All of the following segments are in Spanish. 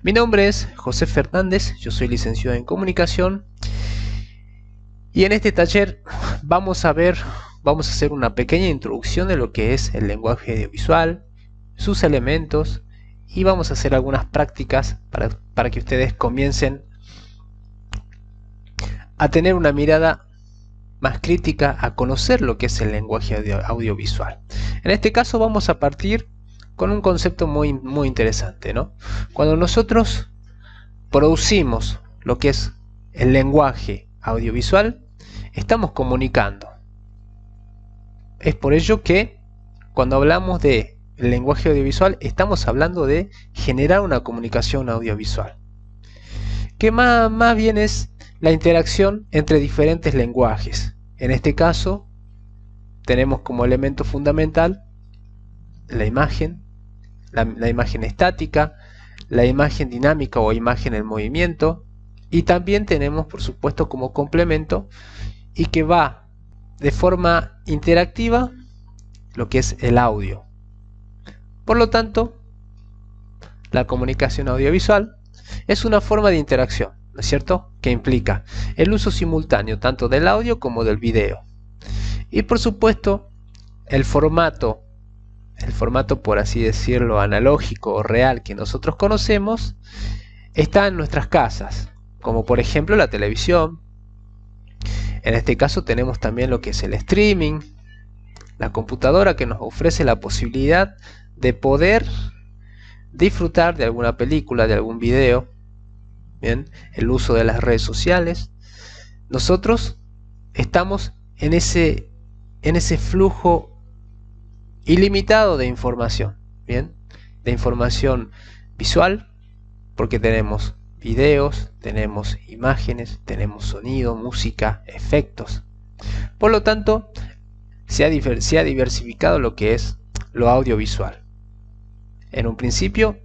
Mi nombre es José Fernández, yo soy licenciado en comunicación y en este taller vamos a hacer una pequeña introducción de lo que es el lenguaje audiovisual, sus elementos y vamos a hacer algunas prácticas para que ustedes comiencen a tener una mirada más crítica, a conocer lo que es el lenguaje audiovisual. En este caso vamos a partir con un concepto muy interesante, ¿no? Cuando nosotros producimos lo que es el lenguaje audiovisual, estamos comunicando. Es por ello que cuando hablamos de lenguaje audiovisual estamos hablando de generar una comunicación audiovisual, que más bien es la interacción entre diferentes lenguajes. En este caso tenemos como elemento fundamental la imagen, la imagen estática, la imagen dinámica o imagen en movimiento, y también tenemos por supuesto como complemento y que va de forma interactiva lo que es el audio. Por lo tanto, la comunicación audiovisual es una forma de interacción, ¿no es cierto?, que implica el uso simultáneo tanto del audio como del video. Y por supuesto, el formato por así decirlo analógico o real que nosotros conocemos está en nuestras casas, como por ejemplo la televisión. En este caso tenemos también lo que es el streaming, la computadora, que nos ofrece la posibilidad de poder disfrutar de alguna película, de algún video. Bien, el uso de las redes sociales. Nosotros estamos en ese flujo ilimitado de información, bien, de información visual, porque tenemos videos, tenemos imágenes, tenemos sonido, música, efectos. Por lo tanto, se ha diversificado lo que es lo audiovisual. En un principio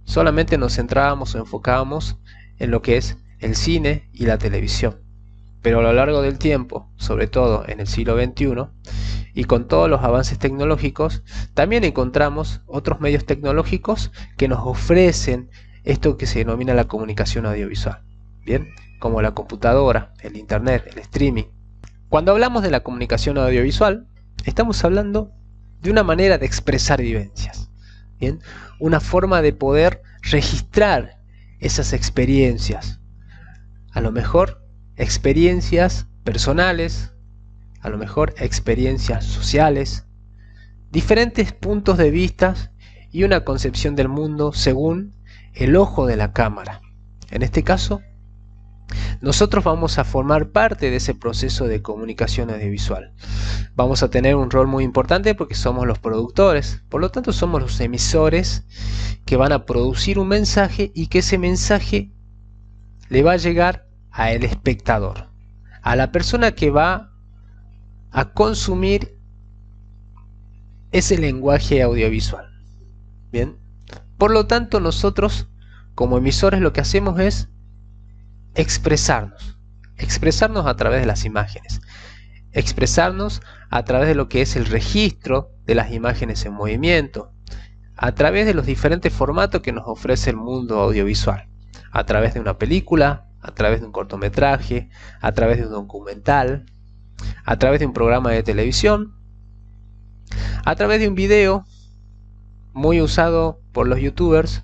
solamente nos centrábamos o enfocábamos en lo que es el cine y la televisión, pero a lo largo del tiempo, sobre todo en el siglo XXI, y con todos los avances tecnológicos, también encontramos otros medios tecnológicos que nos ofrecen esto que se denomina la comunicación audiovisual, bien, como la computadora, el internet, el streaming. Cuando hablamos de la comunicación audiovisual, estamos hablando de una manera de expresar vivencias, bien, una forma de poder registrar esas experiencias, a lo mejor experiencias personales, a lo mejor experiencias sociales, diferentes puntos de vista y una concepción del mundo según el ojo de la cámara. En este caso, nosotros vamos a formar parte de ese proceso de comunicación audiovisual. Vamos a tener un rol muy importante porque somos los productores, por lo tanto somos los emisores que van a producir un mensaje y que ese mensaje le va a llegar al espectador, a la persona que va a consumir ese lenguaje audiovisual. Bien, por lo tanto nosotros como emisores lo que hacemos es expresarnos a través de las imágenes, expresarnos a través de lo que es el registro de las imágenes en movimiento, a través de los diferentes formatos que nos ofrece el mundo audiovisual, a través de una película, a través de un cortometraje, a través de un documental, a través de un programa de televisión, a través de un video muy usado por los youtubers.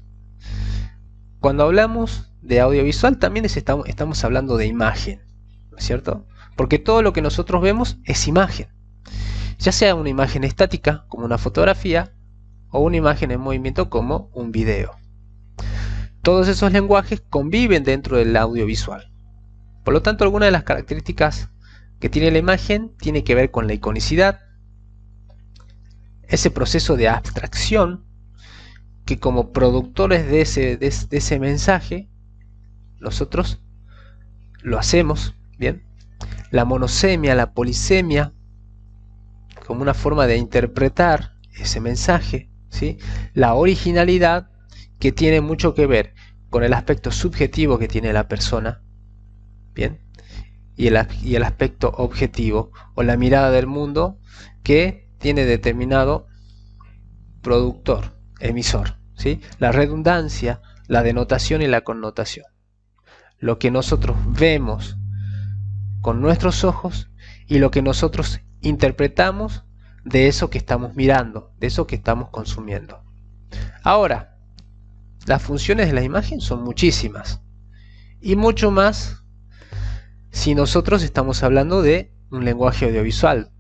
Cuando hablamos de audiovisual también estamos hablando de imagen, ¿no es cierto? Porque todo lo que nosotros vemos es imagen, ya sea una imagen estática como una fotografía o una imagen en movimiento como un video. Todos esos lenguajes conviven dentro del audiovisual. Por lo tanto, algunas de las características que tiene la imagen tiene que ver con la iconicidad, ese proceso de abstracción que como productores de ese mensaje nosotros lo hacemos, bien, la monosemia, la polisemia, como una forma de interpretar ese mensaje, ¿sí? La originalidad, que tiene mucho que ver con el aspecto subjetivo que tiene la persona, bien, y el aspecto objetivo o la mirada del mundo que tiene determinado productor, emisor, ¿sí? La redundancia, la denotación y la connotación. Lo que nosotros vemos con nuestros ojos y lo que nosotros interpretamos de eso que estamos mirando, de eso que estamos consumiendo. Ahora, las funciones de la imagen son muchísimas y mucho más si nosotros estamos hablando de un lenguaje audiovisual,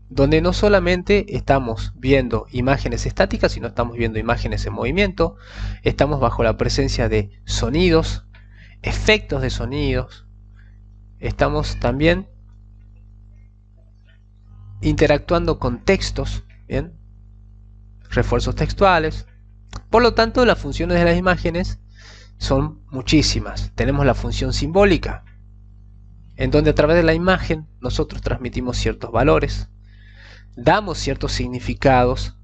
donde no solamente estamos viendo imágenes estáticas, sino estamos viendo imágenes en movimiento, estamos bajo la presencia de sonidos, efectos de sonidos, estamos también interactuando con textos, ¿bien? Refuerzos textuales. Por lo tanto, las funciones de las imágenes son muchísimas. Tenemos la función simbólica, en donde a través de la imagen nosotros transmitimos ciertos valores, damos ciertos significados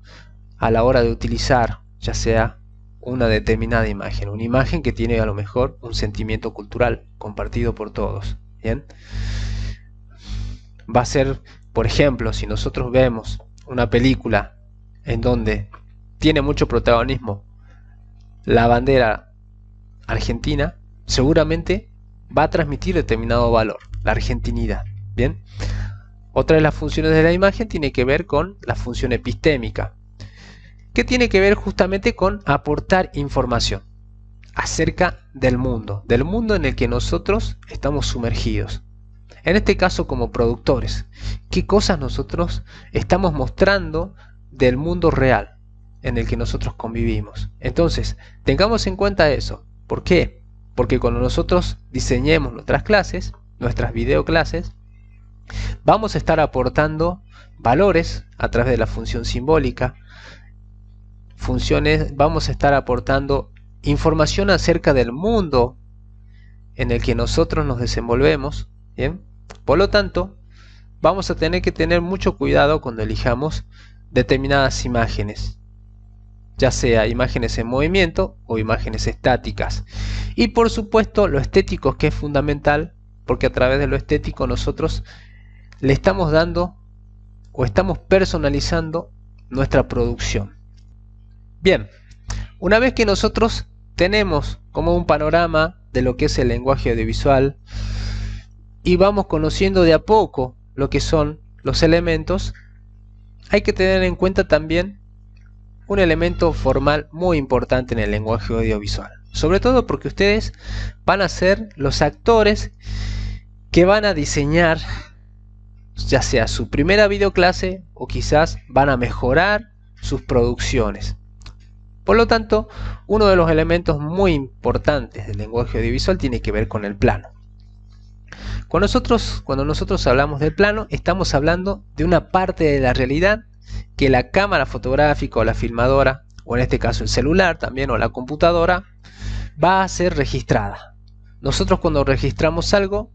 a la hora de utilizar, ya sea una determinada imagen, una imagen que tiene a lo mejor un sentimiento cultural compartido por todos, ¿bien? Va a ser, por ejemplo, si nosotros vemos una película en donde tiene mucho protagonismo la bandera argentina, seguramente va a transmitir determinado valor, la argentinidad, ¿bien? Otra de las funciones de la imagen tiene que ver con la función epistémica, que tiene que ver justamente con aportar información acerca del mundo en el que nosotros estamos sumergidos. En este caso, como productores, ¿qué cosas nosotros estamos mostrando del mundo real en el que nosotros convivimos? Entonces, tengamos en cuenta eso. ¿Por qué? Porque cuando nosotros diseñemos nuestras clases, nuestras videoclases, vamos a estar aportando valores a través de la función simbólica, vamos a estar aportando información acerca del mundo en el que nosotros nos desenvolvemos, ¿bien? Por lo tanto, vamos a tener que tener mucho cuidado cuando elijamos determinadas imágenes, ya sea imágenes en movimiento o imágenes estáticas. Y por supuesto lo estético, que es fundamental, porque a través de lo estético nosotros le estamos dando o estamos personalizando nuestra producción. Bien, una vez que nosotros tenemos como un panorama de lo que es el lenguaje audiovisual y vamos conociendo de a poco lo que son los elementos, hay que tener en cuenta también un elemento formal muy importante en el lenguaje audiovisual, sobre todo porque ustedes van a ser los actores que van a diseñar ya sea su primera videoclase o quizás van a mejorar sus producciones. Por lo tanto, uno de los elementos muy importantes del lenguaje audiovisual tiene que ver con el plano. Cuando nosotros hablamos del plano, estamos hablando de una parte de la realidad que la cámara fotográfica o la filmadora, o en este caso el celular también o la computadora, va a ser registrada. Nosotros cuando registramos algo,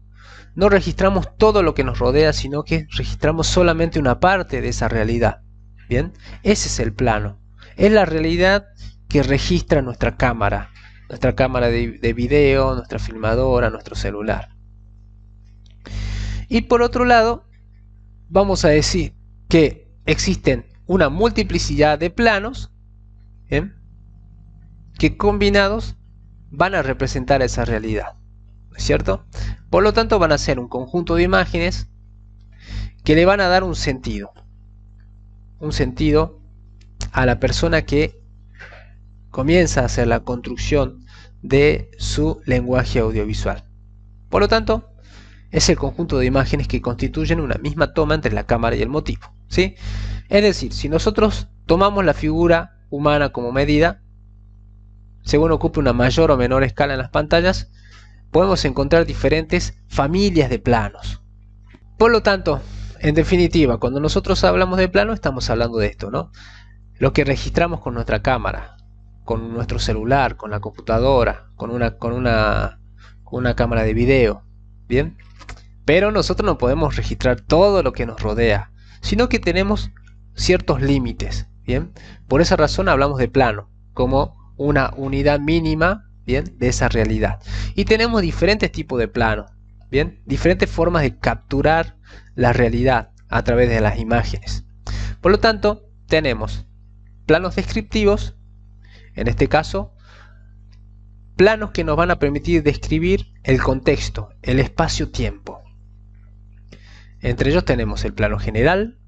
no registramos todo lo que nos rodea, sino que registramos solamente una parte de esa realidad. Bien, ese es el plano. Es la realidad que registra nuestra cámara de video, nuestra filmadora, nuestro celular. Y por otro lado, vamos a decir que existen una multiplicidad de planos, ¿bien?, que combinados van a representar esa realidad, ¿no es cierto? Por lo tanto, van a ser un conjunto de imágenes que le van a dar un sentido a la persona que comienza a hacer la construcción de su lenguaje audiovisual. Por lo tanto, es el conjunto de imágenes que constituyen una misma toma entre la cámara y el motivo, ¿sí? Es decir, si nosotros tomamos la figura humana como medida, según ocupe una mayor o menor escala en las pantallas, podemos encontrar diferentes familias de planos. Por lo tanto, en definitiva, cuando nosotros hablamos de plano, estamos hablando de esto, ¿no? Lo que registramos con nuestra cámara, con nuestro celular, con la computadora, con una cámara de video, ¿bien? Pero nosotros no podemos registrar todo lo que nos rodea, sino que tenemos ciertos límites, ¿bien? Por esa razón hablamos de plano, como una unidad mínima, ¿bien?, de esa realidad. Y tenemos diferentes tipos de planos, ¿bien?, diferentes formas de capturar la realidad a través de las imágenes. Por lo tanto, tenemos planos descriptivos, en este caso, planos que nos van a permitir describir el contexto, el espacio-tiempo. Entre ellos tenemos el plano general,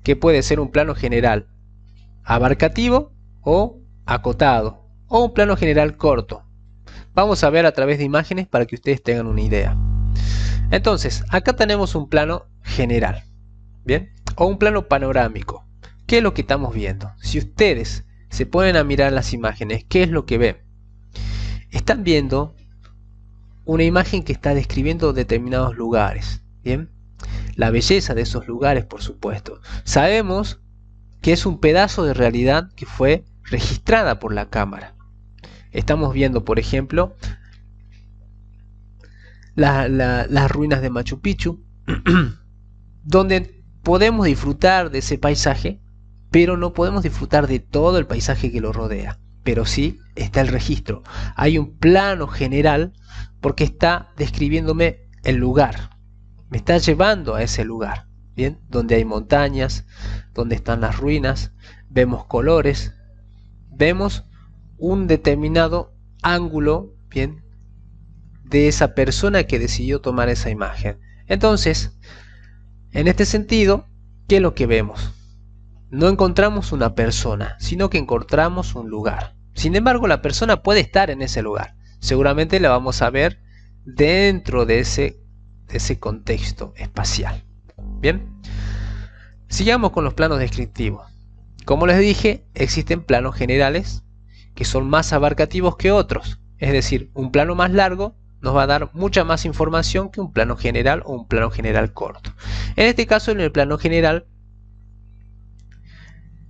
que puede ser un plano general abarcativo o acotado, o un plano general corto. Vamos a ver a través de imágenes para que ustedes tengan una idea. Entonces, acá tenemos un plano general, ¿bien? O un plano panorámico. ¿Qué es lo que estamos viendo? Si ustedes se ponen a mirar las imágenes, ¿qué es lo que ven? Están viendo una imagen que está describiendo determinados lugares, ¿bien? La belleza de esos lugares, por supuesto. Sabemos que es un pedazo de realidad que fue registrada por la cámara. Estamos viendo, por ejemplo, las ruinas de Machu Picchu, donde podemos disfrutar de ese paisaje, pero no podemos disfrutar de todo el paisaje que lo rodea. Pero sí está el registro. Hay un plano general porque está describiéndome el lugar. Me está llevando a ese lugar, ¿bien? Donde hay montañas, donde están las ruinas, vemos colores, vemos un determinado ángulo, ¿bien? De esa persona que decidió tomar esa imagen. Entonces, en este sentido, ¿qué es lo que vemos? No encontramos una persona, sino que encontramos un lugar. Sin embargo, la persona puede estar en ese lugar. Seguramente la vamos a ver dentro de ese contexto espacial. Bien, sigamos con los planos descriptivos. Como les dije, existen planos generales que son más abarcativos que otros. Es decir, un plano más largo nos va a dar mucha más información que un plano general o un plano general corto. En este caso, en el plano general,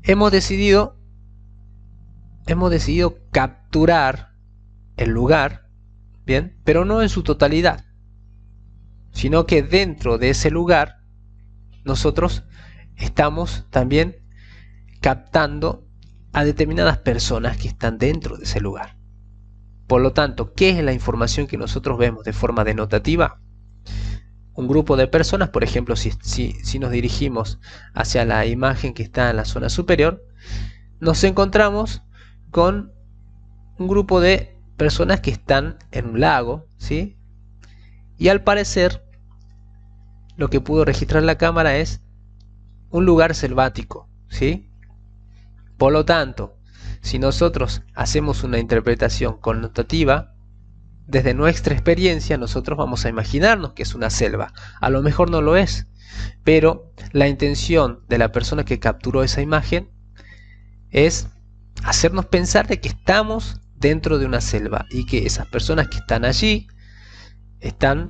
hemos decidido capturar el lugar, bien, pero no en su totalidad, sino que dentro de ese lugar nosotros estamos también captando a determinadas personas que están dentro de ese lugar. Por lo tanto, ¿qué es la información que nosotros vemos de forma denotativa? Un grupo de personas, por ejemplo, si nos dirigimos hacia la imagen que está en la zona superior, nos encontramos con un grupo de personas que están en un lago, ¿sí? Y al parecer, lo que pudo registrar la cámara es un lugar selvático, ¿sí? Por lo tanto, si nosotros hacemos una interpretación connotativa, desde nuestra experiencia nosotros vamos a imaginarnos que es una selva. A lo mejor no lo es, pero la intención de la persona que capturó esa imagen es hacernos pensar de que estamos dentro de una selva y que esas personas que están allí están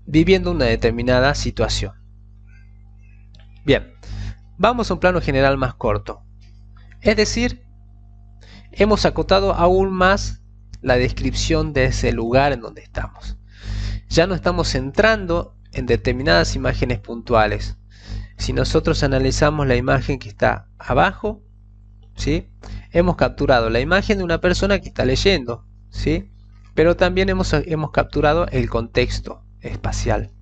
viviendo una determinada situación. Bien, vamos a un plano general más corto. Es decir, hemos acotado aún más la descripción de ese lugar en donde estamos. Ya no estamos centrando en determinadas imágenes puntuales. Si nosotros analizamos la imagen que está abajo, ¿sí? Hemos capturado la imagen de una persona que está leyendo, ¿sí? Pero también hemos capturado el contexto espacial.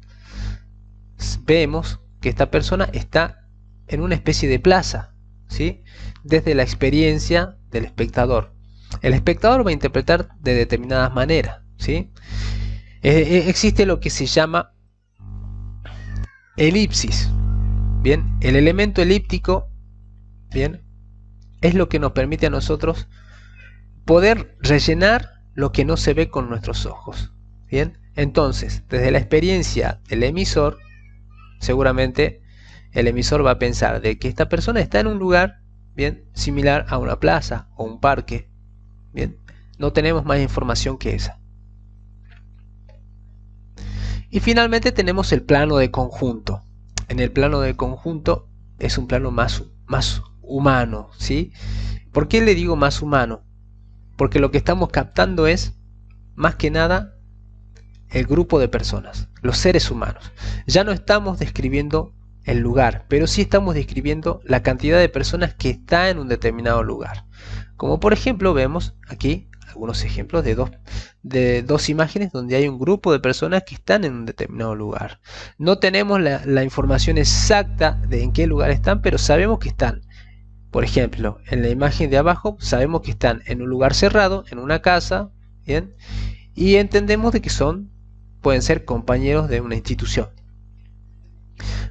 Vemos que esta persona está en una especie de plaza, ¿sí? Desde la experiencia del espectador. El espectador va a interpretar de determinadas maneras, ¿sí? Existe lo que se llama elipsis. Bien, el elemento elíptico, bien, es lo que nos permite a nosotros poder rellenar lo que no se ve con nuestros ojos. Bien, entonces, desde la experiencia del emisor, seguramente el emisor va a pensar de que esta persona está en un lugar, bien, similar a una plaza o un parque. Bien, no tenemos más información que esa. Y finalmente tenemos el plano de conjunto. En el plano de conjunto es un plano más humano, ¿sí? ¿Por qué le digo más humano? Porque lo que estamos captando es, más que nada, el grupo de personas, los seres humanos. Ya no estamos describiendo el lugar, pero sí estamos describiendo la cantidad de personas que está en un determinado lugar. Como por ejemplo vemos aquí algunos ejemplos de dos imágenes donde hay un grupo de personas que están en un determinado lugar. No tenemos la información exacta de en qué lugar están, pero sabemos que están Por ejemplo, en la imagen de abajo sabemos que están en un lugar cerrado, en una casa, ¿bien? Y entendemos de que pueden ser compañeros de una institución.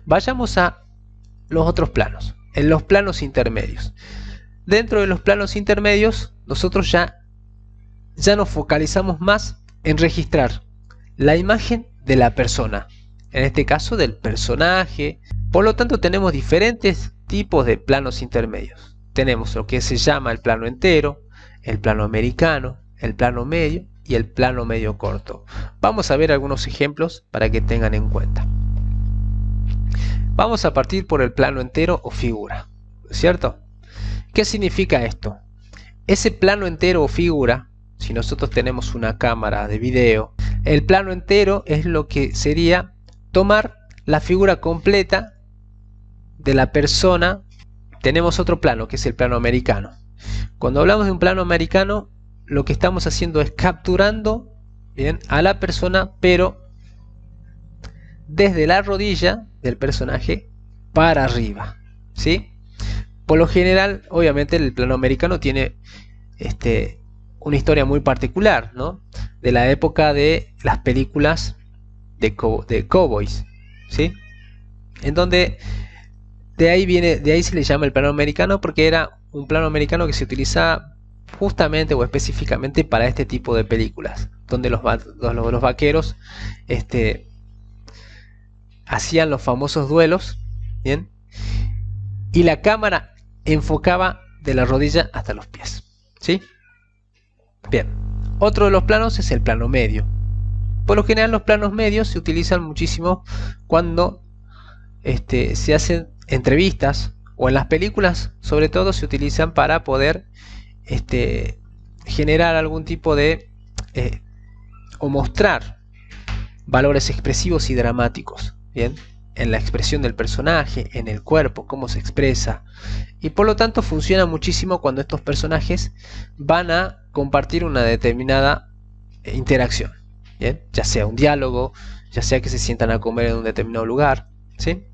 Vayamos a los otros planos, en los planos intermedios. Dentro de los planos intermedios, nosotros ya nos focalizamos más en registrar la imagen de la persona, en este caso del personaje. Por lo tanto, tenemos diferentes tipos de planos intermedios. Tenemos lo que se llama el plano entero, el plano americano, el plano medio y el plano medio corto. Vamos a ver algunos ejemplos para que tengan en cuenta. Vamos a partir por el plano entero o figura, ¿cierto? ¿Qué significa esto? Ese plano entero o figura, si nosotros tenemos una cámara de video, el plano entero es lo que sería tomar la figura completa de la persona. Tenemos otro plano que es el plano americano. Cuando hablamos de un plano americano, lo que estamos haciendo es capturando, bien, a la persona, pero desde la rodilla del personaje para arriba, ¿sí? Por lo general, obviamente, el plano americano tiene una historia muy particular, ¿no? De la época de las películas de cowboys, ¿sí? En donde de ahí se le llama el plano americano, porque era un plano americano que se utilizaba justamente o específicamente para este tipo de películas, donde los vaqueros hacían los famosos duelos, ¿bien? Y la cámara enfocaba de la rodilla hasta los pies, ¿sí? Bien, otro de los planos es el plano medio. Por lo general los planos medios se utilizan muchísimo cuando se hacen entrevistas, o en las películas sobre todo se utilizan para poder generar algún tipo de o mostrar valores expresivos y dramáticos, ¿bien? En la expresión del personaje, en el cuerpo, cómo se expresa, y por lo tanto funciona muchísimo cuando estos personajes van a compartir una determinada interacción, ¿bien? Ya sea un diálogo, ya sea que se sientan a comer en un determinado lugar, ¿sí?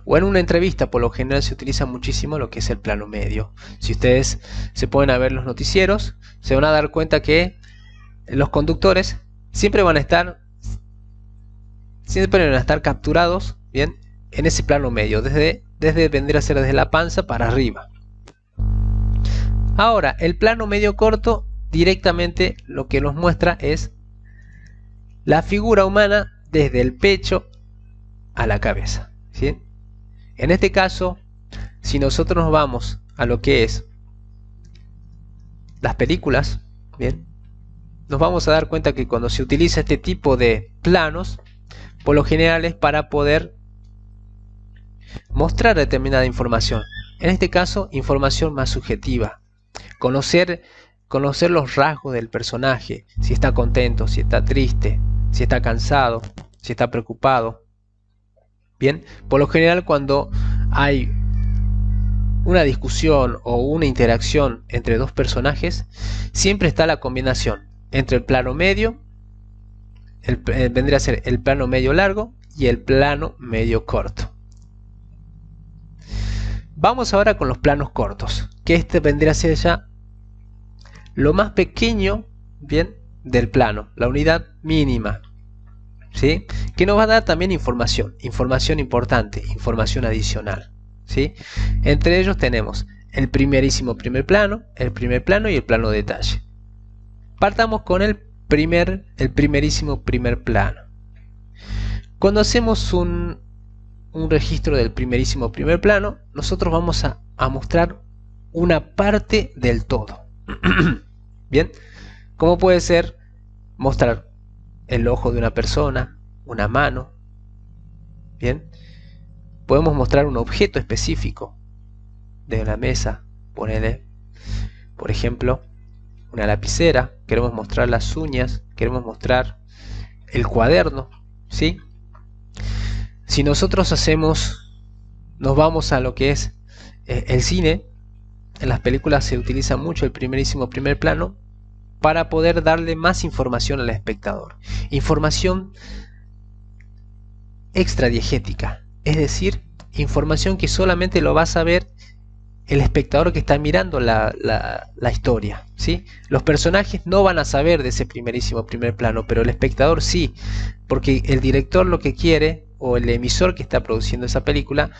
O en una entrevista. Por lo general se utiliza muchísimo lo que es el plano medio. Si ustedes se ponen a ver los noticieros, se van a dar cuenta que los conductores siempre van a estar capturados, bien, en ese plano medio, desde vendría a ser desde la panza para arriba. Ahora, el plano medio corto directamente lo que nos muestra es la figura humana desde el pecho a la cabeza, ¿sí? En este caso, si nosotros nos vamos a lo que es las películas, bien, nos vamos a dar cuenta que cuando se utiliza este tipo de planos, por lo general es para poder mostrar determinada información. En este caso, información más subjetiva. Conocer los rasgos del personaje, si está contento, si está triste, si está cansado, si está preocupado. Bien, por lo general cuando hay una discusión o una interacción entre dos personajes, siempre está la combinación entre el plano medio, vendría a ser el plano medio largo y el plano medio corto. Vamos ahora con los planos cortos, que vendría a ser ya lo más pequeño, bien, del plano, la unidad mínima, ¿sí? Que nos va a dar también información importante, información adicional, ¿sí? Entre ellos tenemos el primerísimo primer plano, el primer plano y el plano detalle. Partamos con el primerísimo primer plano. Cuando hacemos un registro del primerísimo primer plano, nosotros vamos a mostrar una parte del todo. Bien, como puede ser mostrar el ojo de una persona, una mano, bien, podemos mostrar un objeto específico de una mesa, ponerle, por ejemplo, una lapicera, queremos mostrar las uñas, queremos mostrar el cuaderno, ¿sí? Si nosotros nos vamos a lo que es el cine, en las películas se utiliza mucho el primerísimo primer plano para poder darle más información al espectador. Información extradiegética, es decir, información que solamente lo vas a ver el espectador que está mirando la historia, ¿sí? Los personajes no van a saber de ese primerísimo primer plano, pero el espectador sí, porque el director lo que quiere, o el emisor que está produciendo esa película,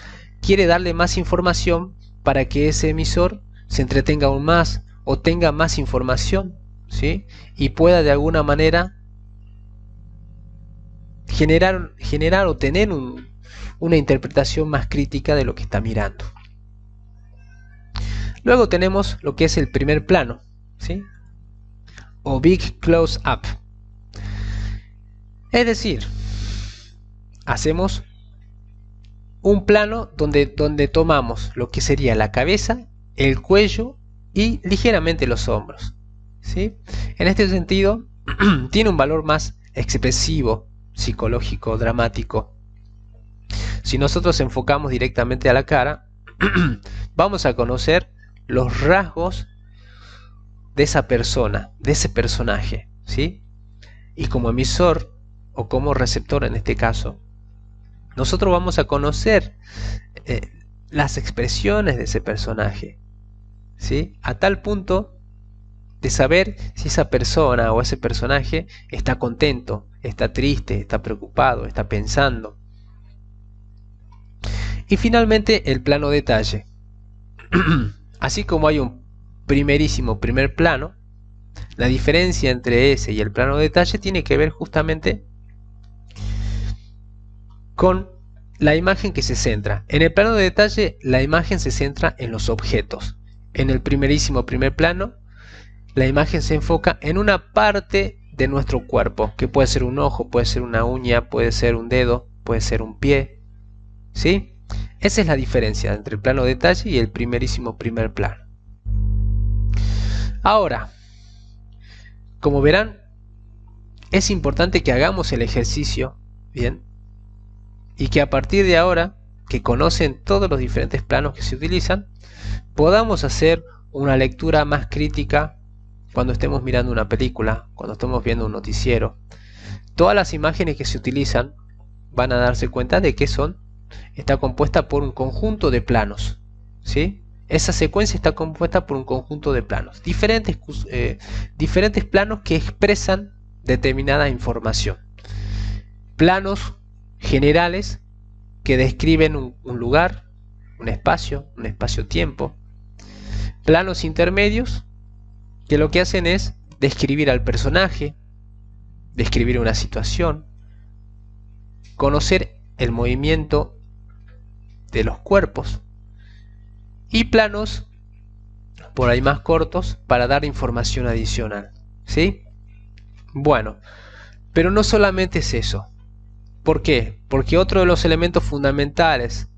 quiere darle más información para que ese emisor se entretenga aún más o tenga más información, ¿sí? Y pueda de alguna manera generar o tener una interpretación más crítica de lo que está mirando. Luego tenemos lo que es el primer plano, ¿sí? O Big Close Up. Es decir, hacemos un plano donde tomamos lo que sería la cabeza, el cuello y ligeramente los hombros, ¿sí? En este sentido, tiene un valor más expresivo, psicológico, dramático. Si nosotros enfocamos directamente a la cara, vamos a conocer los rasgos de esa persona, de ese personaje, ¿sí? Y como emisor o como receptor en este caso, nosotros vamos a conocer las expresiones de ese personaje, ¿sí? A tal punto de saber si esa persona o ese personaje está contento, está triste, está preocupado, está pensando. Y finalmente el plano detalle. Así como hay un primerísimo primer plano, la diferencia entre ese y el plano detalle tiene que ver justamente con la imagen que se centra. En el plano de detalle, la imagen se centra en los objetos. En el primerísimo primer plano, la imagen se enfoca en una parte de nuestro cuerpo, que puede ser un ojo, puede ser una uña, puede ser un dedo, puede ser un pie, ¿sí? Esa es la diferencia entre el plano de detalle y el primerísimo primer plano. Ahora, como verán, es importante que hagamos el ejercicio, ¿bien? Y que a partir de ahora, que conocen todos los diferentes planos que se utilizan, podamos hacer una lectura más crítica cuando estemos mirando una película, cuando estemos viendo un noticiero. Todas las imágenes que se utilizan van a darse cuenta de que está compuesta por un conjunto de planos, ¿sí? Esa secuencia está compuesta por un conjunto de planos, diferentes planos que expresan determinada información. Planos generales que describen un lugar, un espacio-tiempo. Planos intermedios que lo que hacen es describir al personaje, describir una situación, conocer el movimiento de los cuerpos, y planos por ahí más cortos para dar información adicional, ¿sí? Bueno, pero no solamente es eso. ¿Por qué? Porque otro de los elementos fundamentales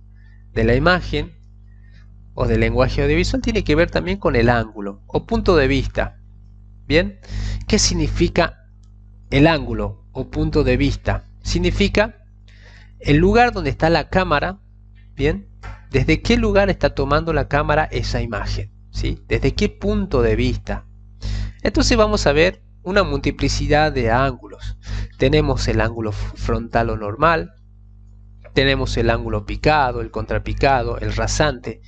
de la imagen o del lenguaje audiovisual tiene que ver también con el ángulo o punto de vista. ¿Bien? ¿Qué significa el ángulo o punto de vista? Significa el lugar donde está la cámara, ¿bien? ¿Desde qué lugar está tomando la cámara esa imagen? ¿Sí? ¿Desde qué punto de vista? Entonces vamos a ver una multiplicidad de ángulos. Tenemos el ángulo frontal o normal, tenemos el ángulo picado, el contrapicado, el rasante,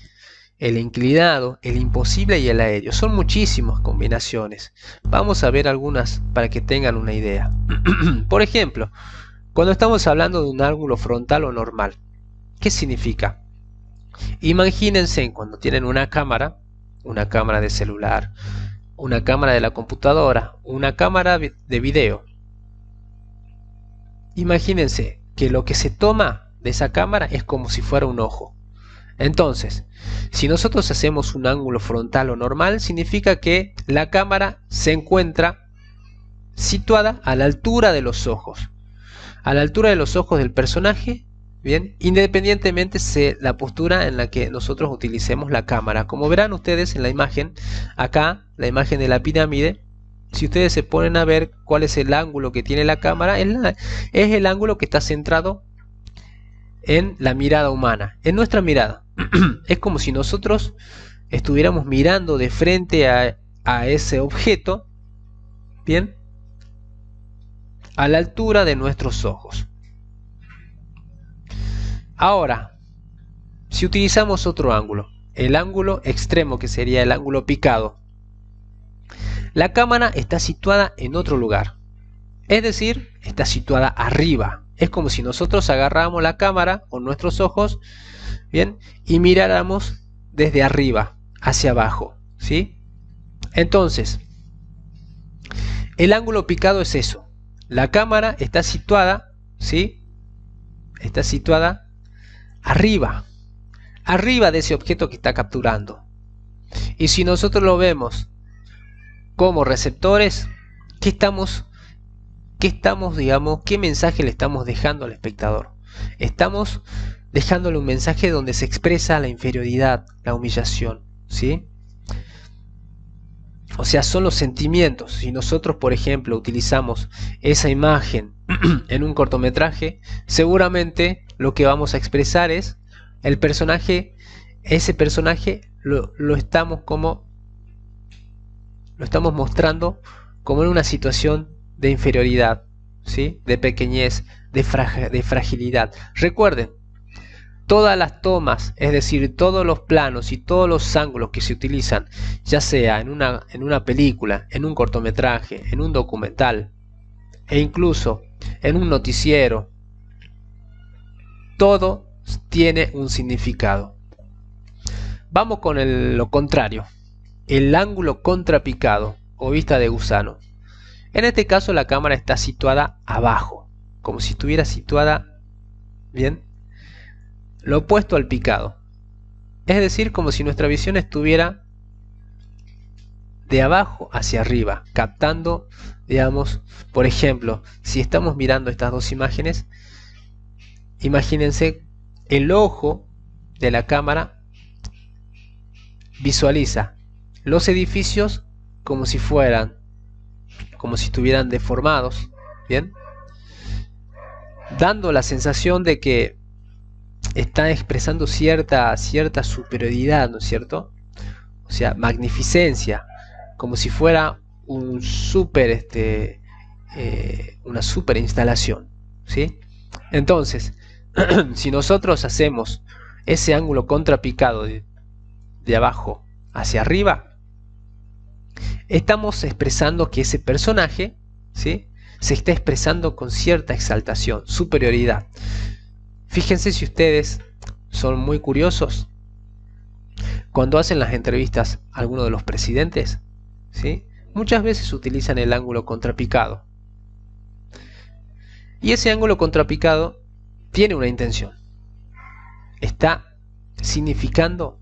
el inclinado, el imposible y el aéreo. Son muchísimas combinaciones. Vamos a ver algunas para que tengan una idea. Por ejemplo, cuando estamos hablando de un ángulo frontal o normal, ¿qué significa? Imagínense cuando tienen una cámara de celular, una cámara de la computadora, una cámara de video. Imagínense que lo que se toma de esa cámara es como si fuera un ojo. Entonces, si nosotros hacemos un ángulo frontal o normal, significa que la cámara se encuentra situada a la altura de los ojos. A la altura de los ojos del personaje, bien, independientemente de la postura en la que nosotros utilicemos la cámara. Como verán ustedes en la imagen, acá, la imagen de la pirámide, si ustedes se ponen a ver cuál es el ángulo que tiene la cámara, es el ángulo que está centrado en la mirada humana, en nuestra mirada. Es como si nosotros estuviéramos mirando de frente a ese objeto, bien, a la altura de nuestros ojos. Ahora, si utilizamos otro ángulo, el ángulo extremo, que sería el ángulo picado. La cámara está situada en otro lugar, es decir, está situada arriba. Es como si nosotros agarráramos la cámara con nuestros ojos, bien, y miráramos desde arriba hacia abajo, ¿sí? Entonces, el ángulo picado es eso. La cámara está situada, ¿sí? Está situada arriba de ese objeto que está capturando. Y si nosotros lo vemos como receptores, digamos, qué mensaje le estamos dejando al espectador? Estamos dejándole un mensaje donde se expresa la inferioridad, la humillación, ¿sí? O sea, son los sentimientos. Si nosotros, por ejemplo, utilizamos esa imagen en un cortometraje, seguramente lo que vamos a expresar es el personaje. Ese personaje lo estamos mostrando como en una situación de inferioridad, ¿sí? De pequeñez, de fragilidad. Recuerden, todas las tomas, es decir, todos los planos y todos los ángulos que se utilizan, ya sea en una película, en un cortometraje, en un documental e incluso en un noticiero, todo tiene un significado. Vamos con lo contrario, el ángulo contrapicado o vista de gusano. En este caso la cámara está situada abajo, como si estuviera situada, bien, lo opuesto al picado. Es decir, como si nuestra visión estuviera de abajo hacia arriba, captando, digamos, por ejemplo, si estamos mirando estas dos imágenes, imagínense, el ojo de la cámara visualiza los edificios como si estuvieran deformados, bien, dando la sensación de que está expresando cierta superioridad, ¿no es cierto? O sea, magnificencia, como si fuera un una super instalación, ¿sí? Entonces, si nosotros hacemos ese ángulo contrapicado de abajo hacia arriba, estamos expresando que ese personaje, ¿sí?, se está expresando con cierta exaltación, superioridad. Fíjense, si ustedes son muy curiosos, cuando hacen las entrevistas a alguno de los presidentes, ¿sí?, muchas veces utilizan el ángulo contrapicado. Y ese ángulo contrapicado tiene una intención. Está significando,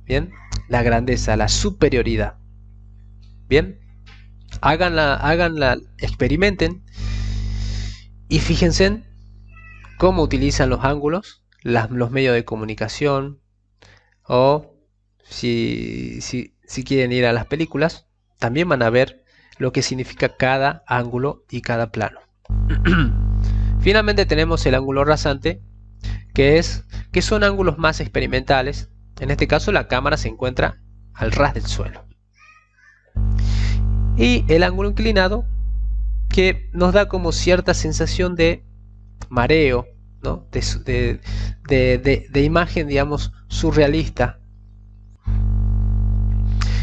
bien, la grandeza, la superioridad. Bien, háganla, experimenten y fíjense cómo utilizan los ángulos, los medios de comunicación, o si quieren ir a las películas, también van a ver lo que significa cada ángulo y cada plano. Finalmente tenemos el ángulo rasante, que son ángulos más experimentales. En este caso la cámara se encuentra al ras del suelo. Y el ángulo inclinado, que nos da como cierta sensación de mareo, ¿no?, de imagen, digamos, surrealista.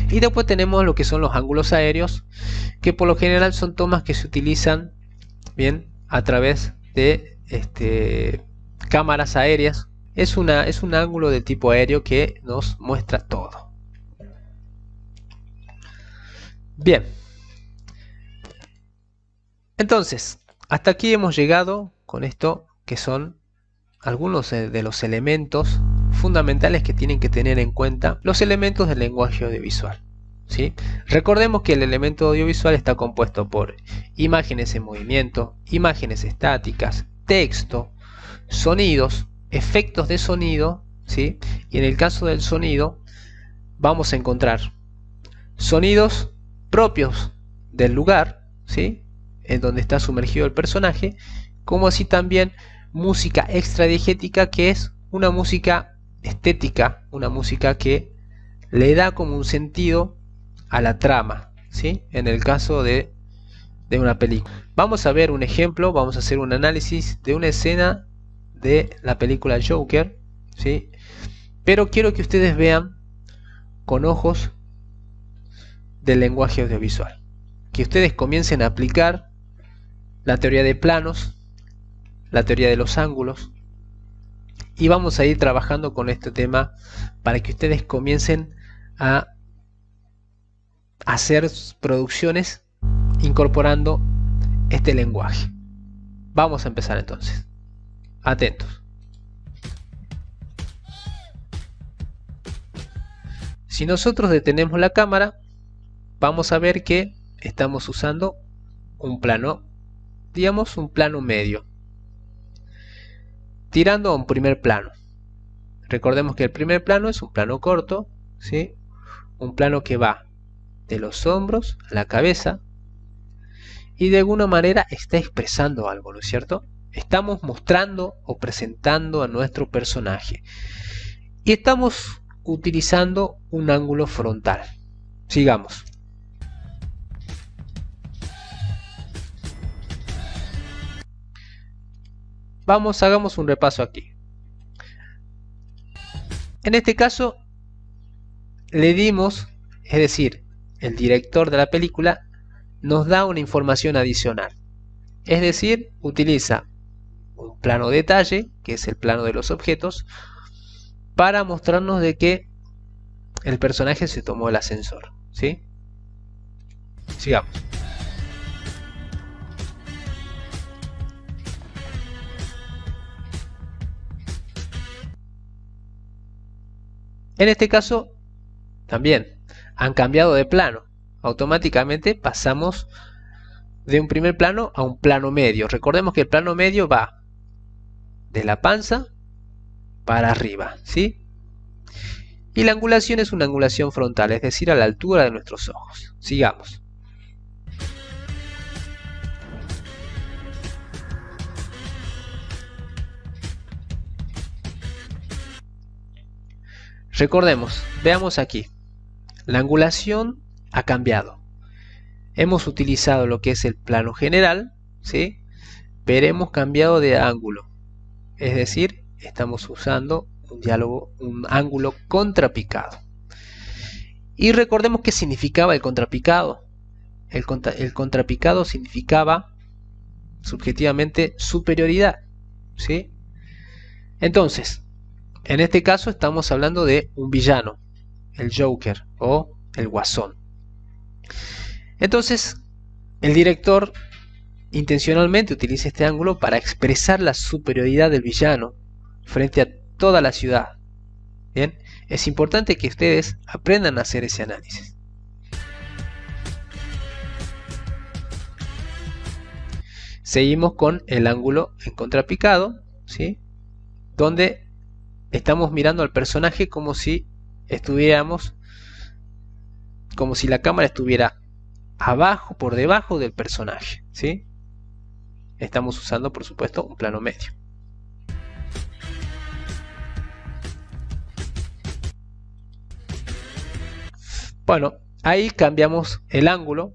Y después tenemos lo que son los ángulos aéreos, que por lo general son tomas que se utilizan, bien, a través de cámaras aéreas. Es un ángulo de tipo aéreo que nos muestra todo. Bien, entonces hasta aquí hemos llegado con esto, que son algunos de los elementos fundamentales que tienen que tener en cuenta los elementos del lenguaje audiovisual, ¿sí? Recordemos que el elemento audiovisual está compuesto por imágenes en movimiento, imágenes estáticas, texto, sonidos, efectos de sonido, ¿sí? Y en el caso del sonido vamos a encontrar sonidos propios del lugar, ¿sí?, en donde está sumergido el personaje, como así también música extradiegética, que es una música estética, una música que le da como un sentido a la trama, ¿sí?, en el caso de una película. Vamos a ver un ejemplo, vamos a hacer un análisis de una escena de la película Joker, ¿sí?, pero quiero que ustedes vean con ojos del lenguaje audiovisual, que ustedes comiencen a aplicar la teoría de planos, la teoría de los ángulos, y vamos a ir trabajando con este tema para que ustedes comiencen a hacer producciones incorporando este lenguaje. Vamos a empezar entonces. Atentos. Si nosotros detenemos la cámara, vamos a ver que estamos usando un plano, digamos un plano medio, tirando a un primer plano. Recordemos que el primer plano es un plano corto, ¿sí? Un plano que va de los hombros a la cabeza y de alguna manera está expresando algo, ¿no es cierto? Estamos mostrando o presentando a nuestro personaje y estamos utilizando un ángulo frontal. Sigamos. Hagamos un repaso aquí. En este caso le dimos, es decir, el director de la película nos da una información adicional, es decir, utiliza un plano detalle, que es el plano de los objetos, para mostrarnos de que el personaje se tomó el ascensor, ¿sí? Sigamos. En este caso también han cambiado de plano. Automáticamente pasamos de un primer plano a un plano medio. Recordemos que el plano medio va de la panza para arriba, ¿sí? Y la angulación es una angulación frontal, es decir, a la altura de nuestros ojos. Sigamos. Recordemos, veamos aquí. La angulación ha cambiado. Hemos utilizado lo que es el plano general, ¿sí? Pero hemos cambiado de ángulo. Es decir, estamos usando un ángulo contrapicado. Y recordemos qué significaba el contrapicado. El contrapicado significaba subjetivamente superioridad, ¿sí? Entonces, en este caso estamos hablando de un villano, el Joker o el Guasón. Entonces, el director intencionalmente utiliza este ángulo para expresar la superioridad del villano frente a toda la ciudad. Bien, es importante que ustedes aprendan a hacer ese análisis. Seguimos con el ángulo en contrapicado, ¿sí? Donde estamos mirando al personaje como si la cámara estuviera abajo, por debajo del personaje, ¿sí? Estamos usando, por supuesto, un plano medio. Bueno, ahí cambiamos el ángulo.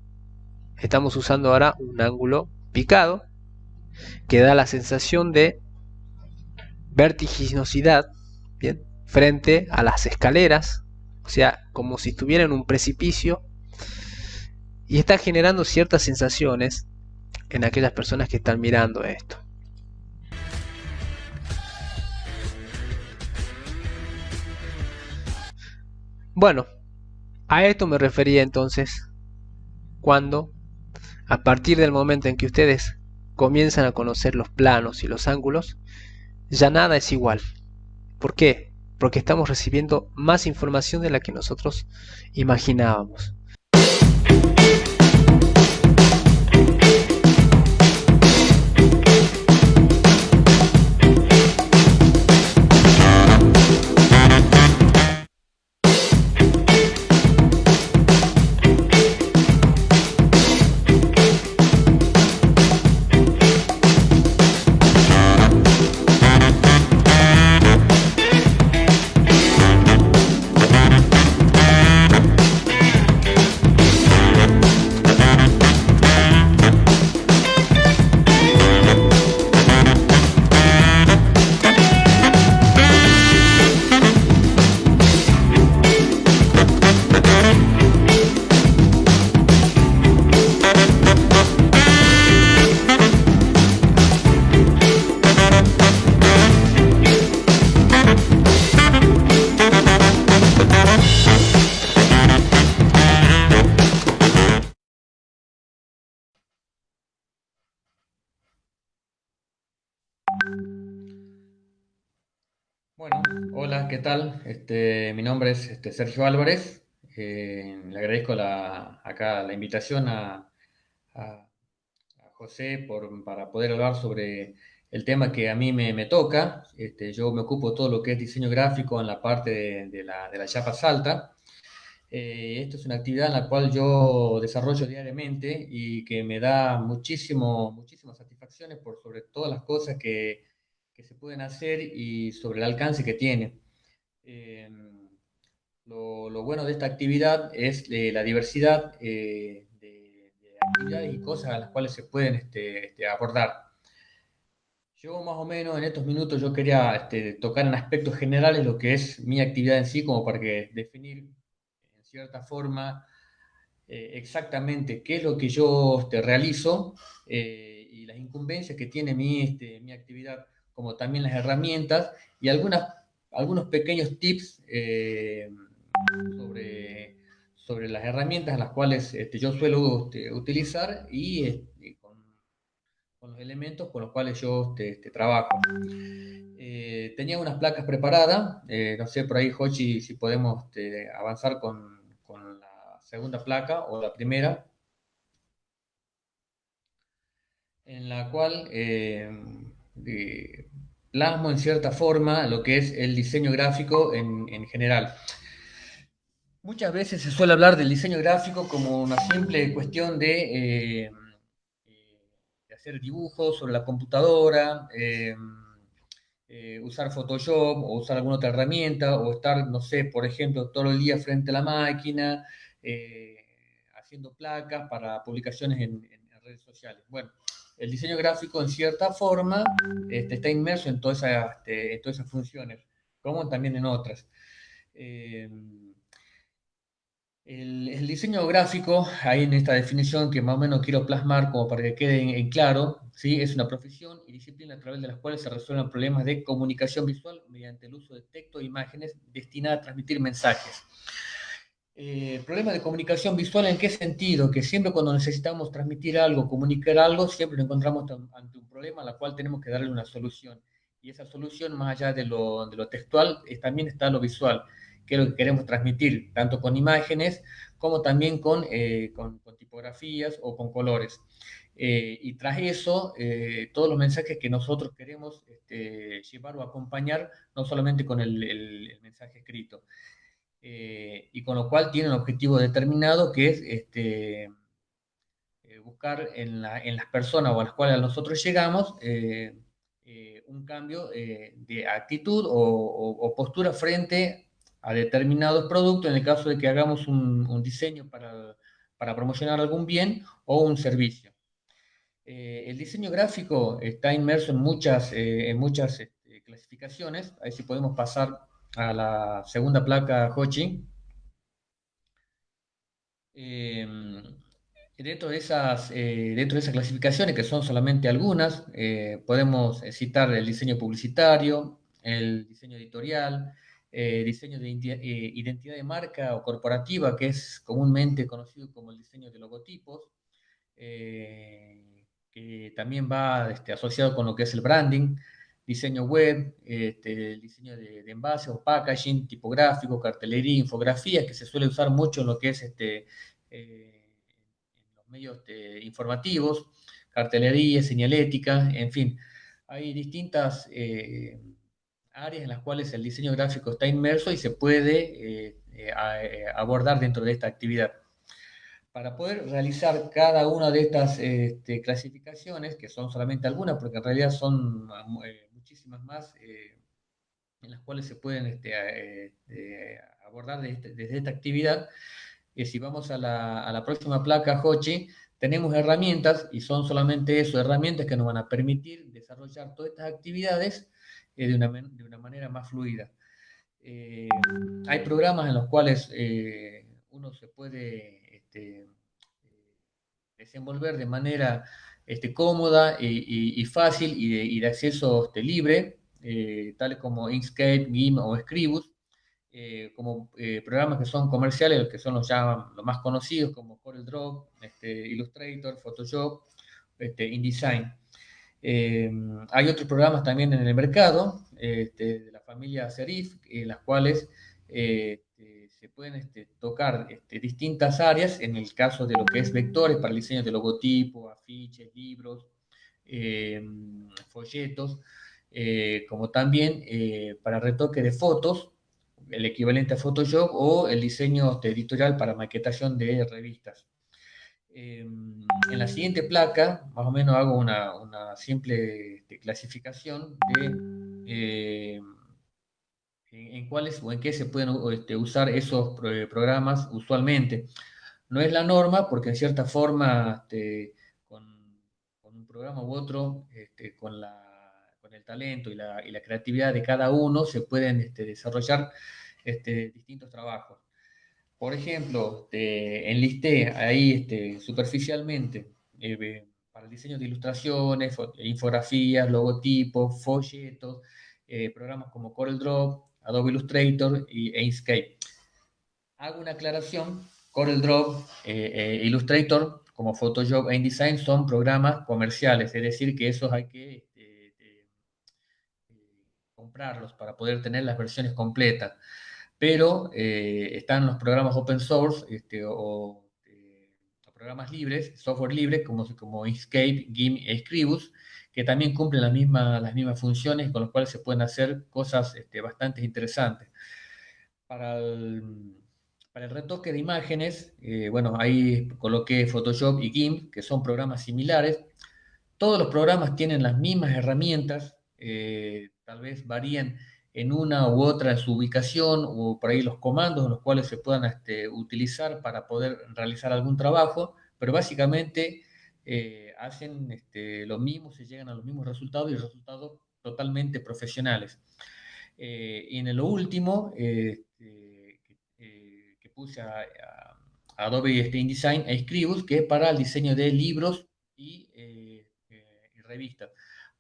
Estamos usando ahora un ángulo picado que da la sensación de vertiginosidad, ¿bien? Frente a las escaleras, o sea, como si estuviera en un precipicio, y está generando ciertas sensaciones en aquellas personas que están mirando esto. Bueno, a esto me refería entonces cuando, a partir del momento en que ustedes comienzan a conocer los planos y los ángulos, ya nada es igual. ¿Por qué? Porque estamos recibiendo más información de la que nosotros imaginábamos. Hola, ¿qué tal? Mi nombre es Sergio Álvarez. Le agradezco acá la invitación a- a José para poder hablar sobre el tema que a mí me toca. Yo me ocupo todo lo que es diseño gráfico en la parte de la chapa salta. Esto es una actividad en la cual yo desarrollo diariamente y que me da muchísimas satisfacciones por sobre todas las cosas que se pueden hacer y sobre el alcance que tiene. Eh, lo bueno de esta actividad es la diversidad de actividades y cosas a las cuales se pueden abordar. Yo más o menos en estos minutos yo quería tocar en aspectos generales lo que es mi actividad en sí, como para que definir en cierta forma exactamente qué es lo que yo realizo y las incumbencias que tiene mi actividad, como también las herramientas y algunos pequeños tips sobre, sobre las herramientas a las cuales yo suelo utilizar y con los elementos con los cuales yo trabajo. Tenía unas placas preparadas, no sé por ahí, Jochi, si podemos avanzar con la segunda placa o la primera, en la cual eh, plasmo en cierta forma lo que es el diseño gráfico en general. Muchas veces se suele hablar del diseño gráfico como una simple cuestión de hacer dibujos sobre la computadora, usar Photoshop o usar alguna otra herramienta o estar, no sé, por ejemplo, todo el día frente a la máquina eh, haciendo placas para publicaciones en redes sociales. Bueno, el diseño gráfico en cierta forma está inmerso en todas esas funciones, como también en otras. Eh, el diseño gráfico, ahí en esta definición que más o menos quiero plasmar como para que quede en claro, ¿sí? Es una profesión y disciplina a través de las cuales se resuelven problemas de comunicación visual mediante el uso de texto e imágenes destinadas a transmitir mensajes. Problema de comunicación visual, ¿en qué sentido? Que siempre cuando necesitamos transmitir algo, comunicar algo, siempre nos encontramos ante un problema al cual tenemos que darle una solución. Y esa solución, más allá de lo textual, también está lo visual, que es lo que queremos transmitir, tanto con imágenes como también con tipografías o con colores. Y tras eso, todos los mensajes que nosotros queremos llevar o acompañar, no solamente con el mensaje escrito y con lo cual tiene un objetivo determinado que es buscar en las personas o a las cuales nosotros llegamos un cambio de actitud o postura frente a determinados productos en el caso de que hagamos un diseño para promocionar algún bien o un servicio. El diseño gráfico está inmerso en muchas clasificaciones. Ahí sí podemos pasar a la segunda placa, Hochi. Eh, dentro de esas clasificaciones, que son solamente algunas, podemos citar el diseño publicitario, el diseño editorial, diseño de identidad de marca o corporativa, que es comúnmente conocido como el diseño de logotipos, que también va asociado con lo que es el branding, diseño web, el diseño de envases o packaging, tipográfico, cartelería, infografía, que se suele usar mucho en lo que es en los medios informativos, cartelería, señalética, en fin. Hay distintas áreas en las cuales el diseño gráfico está inmerso y se puede abordar dentro de esta actividad. Para poder realizar cada una de estas clasificaciones, que son solamente algunas, porque en realidad son muchísimas más, en las cuales se pueden abordar desde esta actividad. Si vamos a la próxima placa, Hochi, tenemos herramientas, y son solamente eso, herramientas que nos van a permitir desarrollar todas estas actividades de una manera más fluida. Eh, Hay programas en los cuales uno se puede desenvolver de manera cómoda y fácil y de acceso libre, tales como Inkscape, GIMP o Scribus, como programas que son comerciales, que son los más conocidos, como CorelDRAW, Illustrator, Photoshop, InDesign. Hay otros programas también en el mercado, de la familia Serif, en las cuales se pueden tocar distintas áreas, en el caso de lo que es vectores para el diseño de logotipos, afiches, libros, eh, folletos, como también para retoque de fotos, el equivalente a Photoshop, o el diseño editorial para maquetación de revistas. En la siguiente placa, más o menos hago una simple clasificación de en cuáles o en qué se pueden usar esos programas usualmente. No es la norma porque en cierta forma con un programa u otro, con el talento y la creatividad de cada uno se pueden desarrollar distintos trabajos. Por ejemplo, enlisté ahí superficialmente para el diseño de ilustraciones, infografías, logotipos, folletos, programas como CorelDRAW, Adobe Illustrator e Inkscape. Hago una aclaración: CorelDRAW, Illustrator, como Photoshop e InDesign son programas comerciales, es decir, que esos hay que comprarlos para poder tener las versiones completas. Pero están los programas open source o programas libres, software libre, como Inkscape, GIMP e Scribus, que también cumplen las mismas funciones, con las cuales se pueden hacer cosas bastante interesantes. Para el, para el retoque de imágenes, bueno, ahí coloqué Photoshop y GIMP, que son programas similares. Todos los programas tienen las mismas herramientas, tal vez varían en una u otra su ubicación o por ahí los comandos en los cuales se puedan utilizar para poder realizar algún trabajo, pero básicamente hacen lo mismo, se llegan a los mismos resultados y resultados totalmente profesionales. Y en lo último, que puse a Adobe InDesign e Scribus, que es para el diseño de libros y revistas.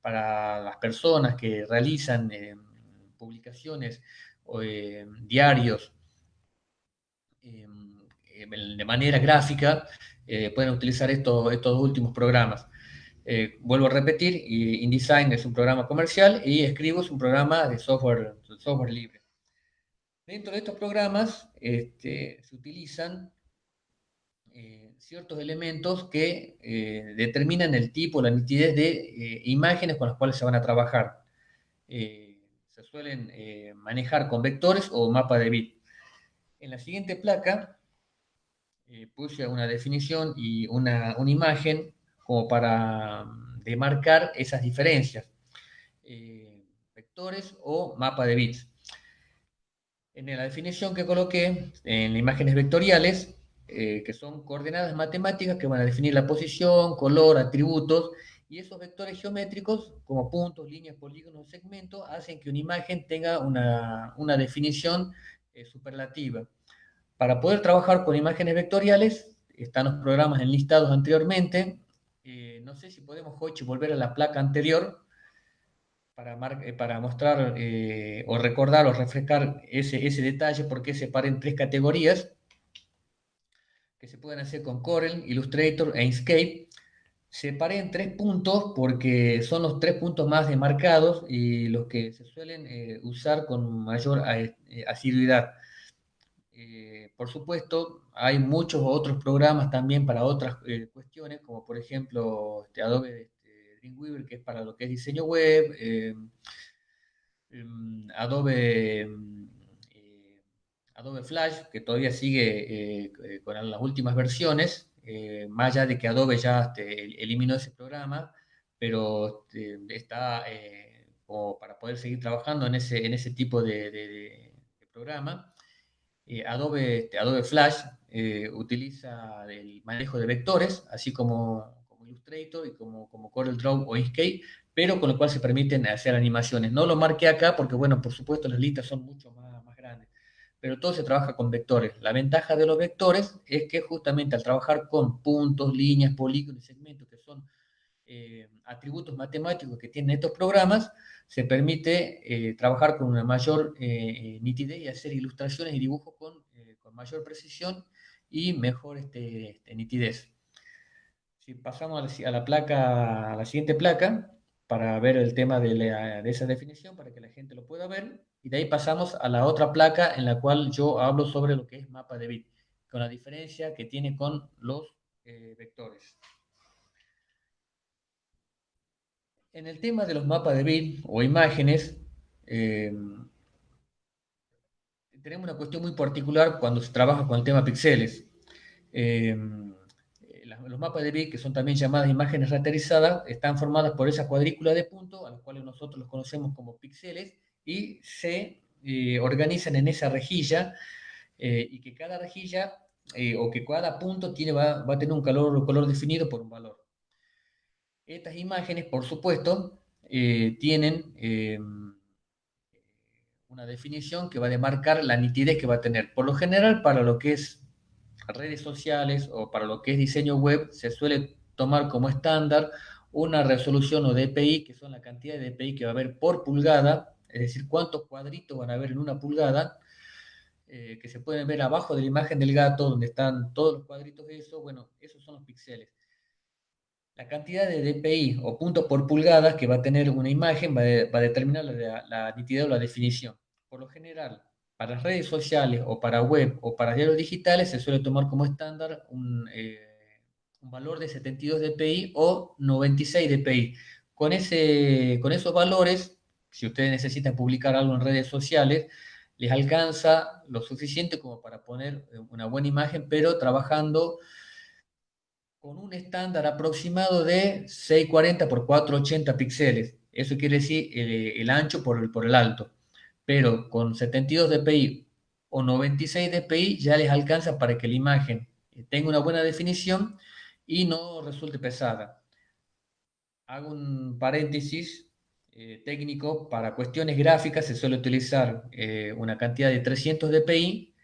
Para las personas que realizan publicaciones o diarios de manera gráfica, pueden utilizar estos últimos programas. Vuelvo a repetir, InDesign es un programa comercial y Scribus es un programa de software libre. Dentro de estos programas se utilizan ciertos elementos que determinan el tipo, la nitidez de imágenes con las cuales se van a trabajar. Se suelen manejar con vectores o mapa de bit. En la siguiente placa puse una definición y una imagen como para demarcar esas diferencias. Vectores o mapa de bits. En la definición que coloqué en imágenes vectoriales, que son coordenadas matemáticas que van a definir la posición, color, atributos, y esos vectores geométricos, como puntos, líneas, polígonos, segmentos, hacen que una imagen tenga una definición superlativa. Para poder trabajar con imágenes vectoriales, están los programas enlistados anteriormente. No sé si podemos, Jochi, volver a la placa anterior para mostrar o recordar o refrescar ese detalle, porque se separa en tres categorías que se pueden hacer con Corel, Illustrator e Inkscape. Separé en 3 puntos porque son los 3 puntos más demarcados y los que se suelen usar con mayor asiduidad. Por supuesto, hay muchos otros programas también para otras cuestiones, como por ejemplo Adobe Dreamweaver, que es para lo que es diseño web, Adobe, Adobe Flash, que todavía sigue con las últimas versiones, más allá de que Adobe ya eliminó ese programa, pero está como para poder seguir trabajando en ese tipo de programa. Adobe Flash utiliza el manejo de vectores, así como Illustrator y como CorelDRAW o Inkscape, pero con lo cual se permiten hacer animaciones. No lo marqué acá porque, bueno, por supuesto las listas son mucho más grandes, pero todo se trabaja con vectores. La ventaja de los vectores es que justamente al trabajar con puntos, líneas, polígonos y segmentos, que son atributos matemáticos que tienen estos programas, se permite trabajar con una mayor nitidez y hacer ilustraciones y dibujos con mayor precisión y mejor nitidez. Si pasamos a la siguiente placa, para ver el tema de esa definición, para que la gente lo pueda ver. Y de ahí pasamos a la otra placa en la cual yo hablo sobre lo que es mapa de bit, con la diferencia que tiene con los vectores. En el tema de los mapas de bit o imágenes, eh, tenemos una cuestión muy particular cuando se trabaja con el tema píxeles. Eh, los mapas de bit, que son también llamadas imágenes raterizadas, están formadas por esa cuadrícula de puntos, a los cuales nosotros los conocemos como píxeles, y se organizan en esa rejilla, y que cada rejilla o que cada punto va a tener un color definido por un valor. Estas imágenes, por supuesto, tienen una definición que va a demarcar la nitidez que va a tener. Por lo general, para lo que es redes sociales o para lo que es diseño web, se suele tomar como estándar una resolución o DPI, que son la cantidad de DPI que va a haber por pulgada, es decir, cuántos cuadritos van a haber en una pulgada, que se pueden ver abajo de la imagen del gato, donde están todos los cuadritos de eso. Bueno, esos son los píxeles. La cantidad de DPI o puntos por pulgada que va a tener una imagen va a determinar la nitidez o la definición. Por lo general, para redes sociales o para web o para diarios digitales se suele tomar como estándar un valor de 72 dpi o 96 dpi. Con esos valores, si ustedes necesitan publicar algo en redes sociales, les alcanza lo suficiente como para poner una buena imagen, pero trabajando con un estándar aproximado de 640 por 480 píxeles. Eso quiere decir el ancho por el alto. Pero con 72 dpi o 96 dpi ya les alcanza para que la imagen tenga una buena definición y no resulte pesada. Hago un paréntesis técnico. Para cuestiones gráficas se suele utilizar una cantidad de 300 dpi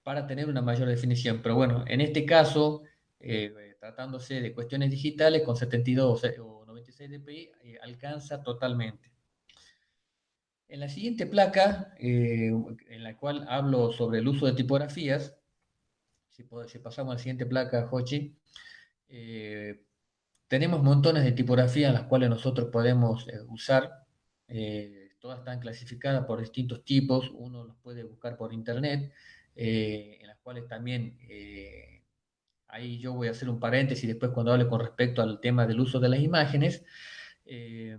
para tener una mayor definición. Pero bueno, en este caso, tratándose de cuestiones digitales, con 72 o 96 dpi alcanza totalmente. En la siguiente placa, en la cual hablo sobre el uso de tipografías, si pasamos a la siguiente placa, Jochi, tenemos montones de tipografías en las cuales nosotros podemos usar. Todas están clasificadas por distintos tipos. Uno los puede buscar por internet, en las cuales también, ahí yo voy a hacer un paréntesis después cuando hable con respecto al tema del uso de las imágenes. Eh,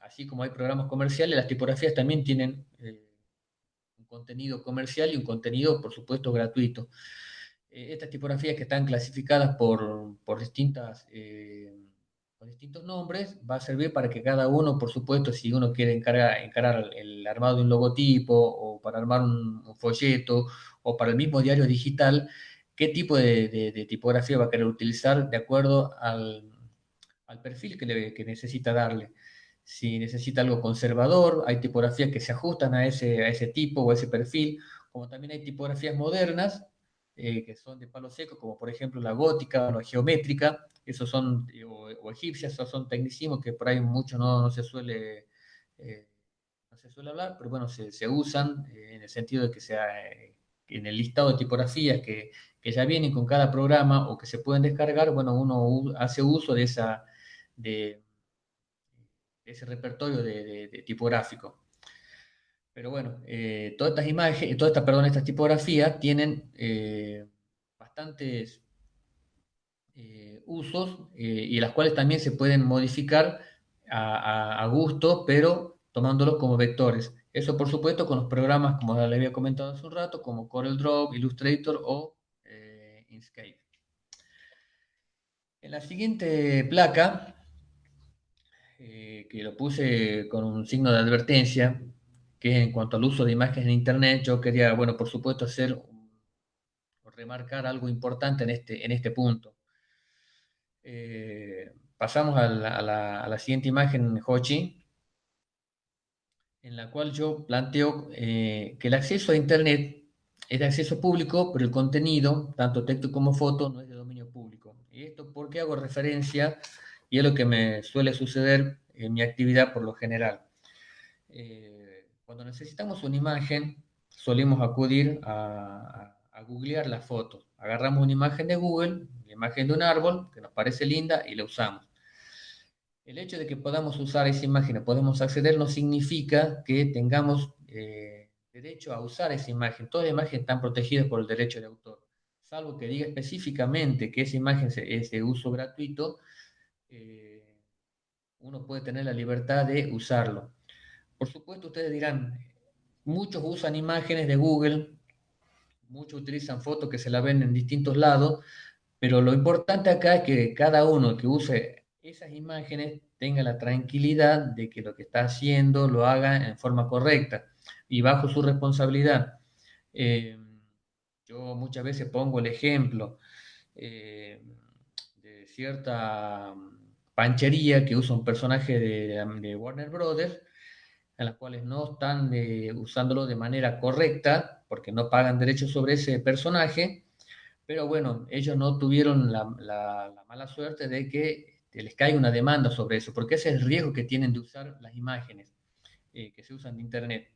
Así como hay programas comerciales, las tipografías también tienen un contenido comercial y un contenido, por supuesto, gratuito. Estas tipografías que están clasificadas por distintos nombres, va a servir para que cada uno, por supuesto, si uno quiere encarar el armado de un logotipo o para armar un folleto o para el mismo diario digital, qué tipo de tipografía va a querer utilizar de acuerdo al perfil que necesita darle. Si necesita algo conservador, hay tipografías que se ajustan a ese tipo o a ese perfil, como también hay tipografías modernas, que son de palo seco, como por ejemplo la gótica o la geométrica, esos son, o egipcias, esos son tecnicismos que por ahí mucho no se suele, no se suele hablar, pero bueno, se usan en el sentido de que sea en el listado de tipografías que ya vienen con cada programa o que se pueden descargar. Bueno, uno hace uso de ese repertorio de tipográfico. Pero bueno, todas estas imágenes, estas tipografías tienen bastantes usos, y las cuales también se pueden modificar a gusto, pero tomándolos como vectores. Eso, por supuesto, con los programas, como le había comentado hace un rato, como CorelDRAW, Illustrator o Inkscape. En la siguiente placa, que lo puse con un signo de advertencia, que en cuanto al uso de imágenes en Internet, yo quería, bueno, por supuesto, remarcar algo importante en este punto. Pasamos a la siguiente imagen, Hochi, en la cual yo planteo que el acceso a Internet es de acceso público, pero el contenido, tanto texto como foto, no es de dominio público. ¿Y esto por qué hago referencia? Y es lo que me suele suceder en mi actividad por lo general. Cuando necesitamos una imagen, solemos acudir a googlear las fotos. Agarramos una imagen de Google, la imagen de un árbol que nos parece linda y la usamos. El hecho de que podamos usar esa imagen, podemos acceder, no significa que tengamos derecho a usar esa imagen. Todas las imágenes están protegidas por el derecho de autor, salvo que diga específicamente que esa imagen es de uso gratuito, eh, uno puede tener la libertad de usarlo. Por supuesto, ustedes dirán, muchos usan imágenes de Google, muchos utilizan fotos que se la ven en distintos lados, pero lo importante acá es que cada uno que use esas imágenes tenga la tranquilidad de que lo que está haciendo lo haga en forma correcta y bajo su responsabilidad. Eh, yo muchas veces pongo el ejemplo de cierta panchería que usa un personaje de Warner Brothers, en las cuales no están usándolo de manera correcta porque no pagan derechos sobre ese personaje, pero bueno, ellos no tuvieron la mala suerte de que les caiga una demanda sobre eso, porque ese es el riesgo que tienen de usar las imágenes que se usan de Internet.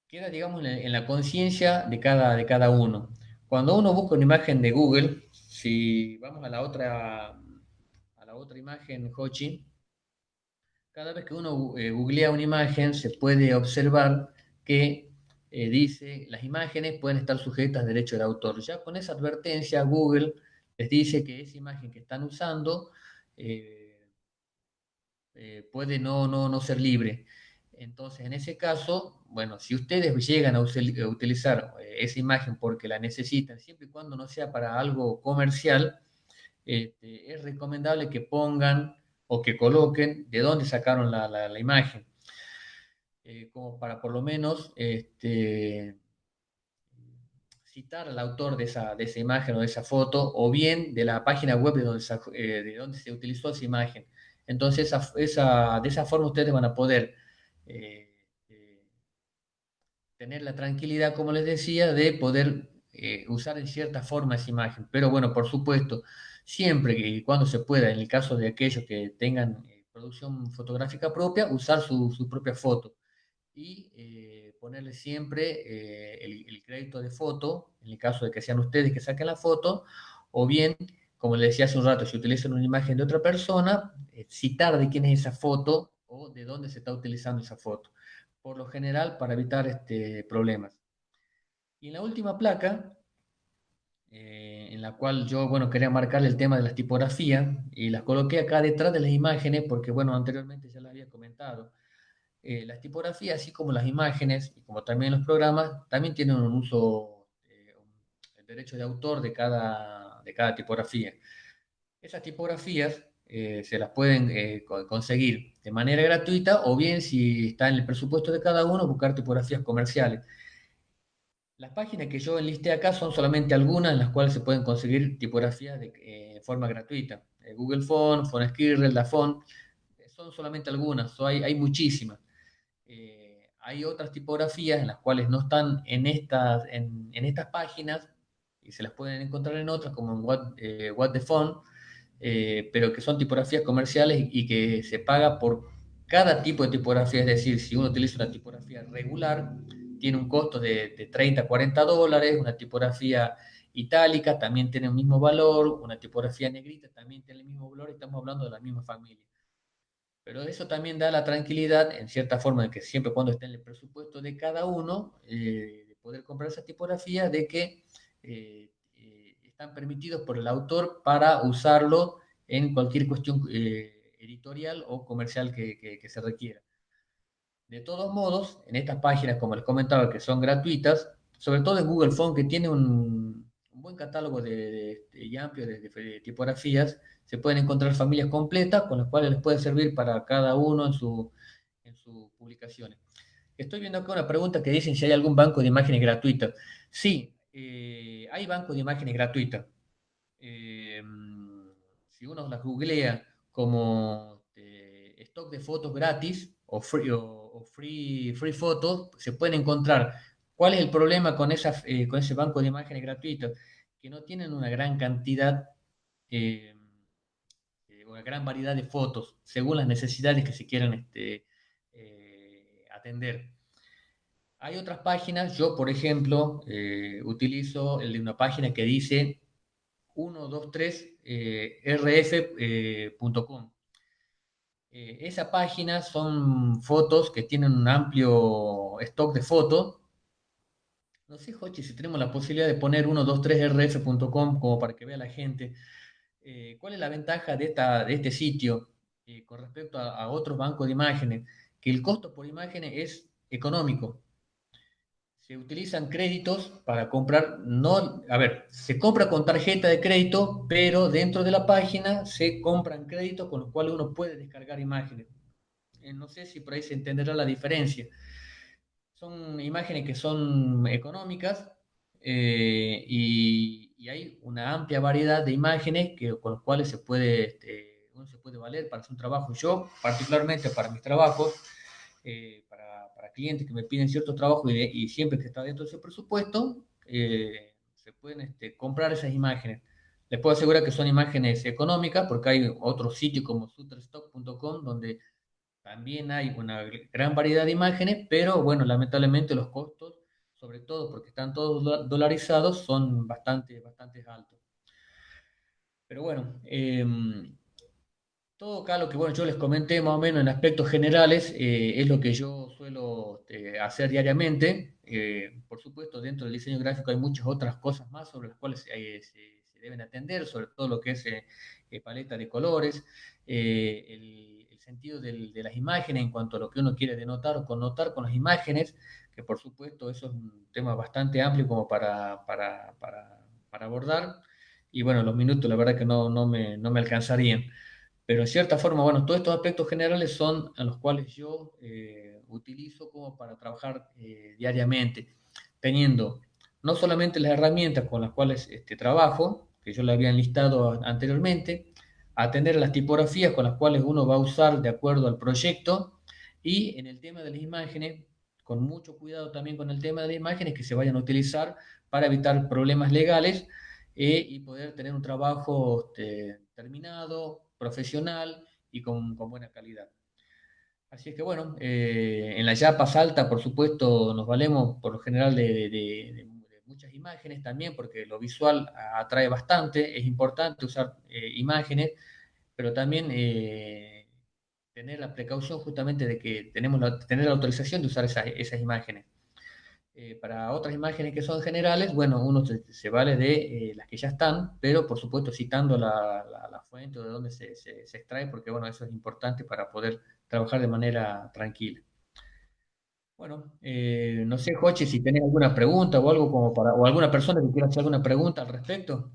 Queda, digamos, en la conciencia de cada uno. Cuando uno busca una imagen de Google, si vamos a la otra imagen, Hochi, cada vez que uno googlea una imagen, se puede observar que dice las imágenes pueden estar sujetas a derecho de autor. Ya con esa advertencia, Google les dice que esa imagen que están usando eh, puede no ser libre. Entonces, en ese caso, bueno, si ustedes llegan a utilizar esa imagen porque la necesitan, siempre y cuando no sea para algo comercial, es recomendable que pongan o que coloquen de dónde sacaron la imagen, como para por lo menos citar al autor de esa imagen o de esa foto, o bien de la página web de donde se utilizó esa imagen. Entonces, de esa forma ustedes van a poder eh, eh, tener la tranquilidad, como les decía, de poder usar en cierta forma esa imagen. Pero bueno, por supuesto, siempre y cuando se pueda, en el caso de aquellos que tengan producción fotográfica propia, usar su propia foto y ponerle siempre el crédito de foto, en el caso de que sean ustedes que saquen la foto, o bien, como les decía hace un rato, si utilizan una imagen de otra persona, citar de quién es esa foto o de dónde se está utilizando esa foto, por lo general para evitar problemas. Y en la última placa, en la cual yo, bueno, quería marcarle el tema de las tipografías y las coloqué acá detrás de las imágenes porque, bueno, anteriormente ya las había comentado. Las tipografías, así como las imágenes y como también los programas, también tienen un uso, el derecho de autor de cada tipografía. Esas tipografías se las pueden conseguir de manera gratuita o bien, si está en el presupuesto de cada uno, buscar tipografías comerciales. Las páginas que yo enlisté acá son solamente algunas en las cuales se pueden conseguir tipografías de forma gratuita. Google Font, FontScribble, Dafont, son solamente algunas, hay muchísimas. Hay otras tipografías en las cuales no están en estas páginas y se las pueden encontrar en otras, como en What the Font, pero que son tipografías comerciales y que se paga por cada tipo de tipografía. Es decir, si uno utiliza una tipografía regular, tiene un costo de 30 a 40 dólares, una tipografía itálica también tiene el mismo valor, una tipografía negrita también tiene el mismo valor, estamos hablando de la misma familia. Pero eso también da la tranquilidad, en cierta forma, de que siempre cuando esté en el presupuesto de cada uno, de poder comprar esa tipografía, de que están permitidos por el autor para usarlo en cualquier cuestión editorial o comercial que se requiera. De todos modos, en estas páginas, como les comentaba, que son gratuitas, sobre todo en Google Font, que tiene un buen catálogo y amplio de tipografías, se pueden encontrar familias completas con las cuales les puede servir para cada uno en sus publicaciones. Estoy viendo acá una pregunta que dicen si hay algún banco de imágenes gratuitas. Sí, hay bancos de imágenes gratuitas. Eh, si uno las googlea como stock de fotos gratis o free fotos, se pueden encontrar. ¿Cuál es el problema con ese banco de imágenes gratuitas? Que no tienen una gran cantidad, eh, una gran variedad de fotos, según las necesidades que se quieran atender. Hay otras páginas, yo por ejemplo utilizo el de una página que dice 123rf.com. Esa página son fotos que tienen un amplio stock de fotos. No sé, Jochi, si tenemos la posibilidad de poner 123rf.com como para que vea la gente. ¿Cuál es la ventaja de este sitio con respecto a otros bancos de imágenes? Que el costo por imágenes es económico. Se utilizan créditos para comprar, no, a ver, se compra con tarjeta de crédito, pero dentro de la página se compran créditos con los cuales uno puede descargar imágenes. No sé si por ahí se entenderá la diferencia. Son imágenes que son económicas y hay una amplia variedad de imágenes con las cuales uno se puede valer para hacer un trabajo. Yo, particularmente para mis trabajos, para clientes que me piden cierto trabajo y siempre que está dentro de ese presupuesto, se pueden comprar esas imágenes. Les puedo asegurar que son imágenes económicas porque hay otros sitios como shutterstock.com donde también hay una gran variedad de imágenes, pero bueno, lamentablemente los costos, sobre todo porque están todos dolarizados, son bastante altos. Pero bueno, todo acá lo que bueno, yo les comenté más o menos en aspectos generales es lo que yo suelo hacer diariamente. Por supuesto, dentro del diseño gráfico hay muchas otras cosas más sobre las cuales se deben atender, sobre todo lo que es paleta de colores, el sentido de las imágenes en cuanto a lo que uno quiere denotar o connotar con las imágenes, que por supuesto eso es un tema bastante amplio como para abordar. Y bueno, los minutos la verdad que no me alcanzarían. Pero en cierta forma, bueno, todos estos aspectos generales son a los cuales yo utilizo como para trabajar diariamente, teniendo no solamente las herramientas con las cuales trabajo, que yo le había enlistado anteriormente, atender a las tipografías con las cuales uno va a usar de acuerdo al proyecto, y en el tema de las imágenes, con mucho cuidado también con el tema de las imágenes que se vayan a utilizar para evitar problemas legales y poder tener un trabajo terminado, profesional y con buena calidad. Así es que bueno, en la yapa salta, por supuesto, nos valemos por lo general de muchas imágenes también, porque lo visual atrae bastante, es importante usar imágenes, pero también tener la precaución justamente de que tener la autorización de usar esas imágenes. Para otras imágenes que son generales, bueno, uno se vale de las que ya están, pero por supuesto citando la fuente o de donde se extrae, porque bueno, eso es importante para poder trabajar de manera tranquila. Bueno, no sé, Jochi, si tenés alguna pregunta o algo o alguna persona que quiera hacer alguna pregunta al respecto.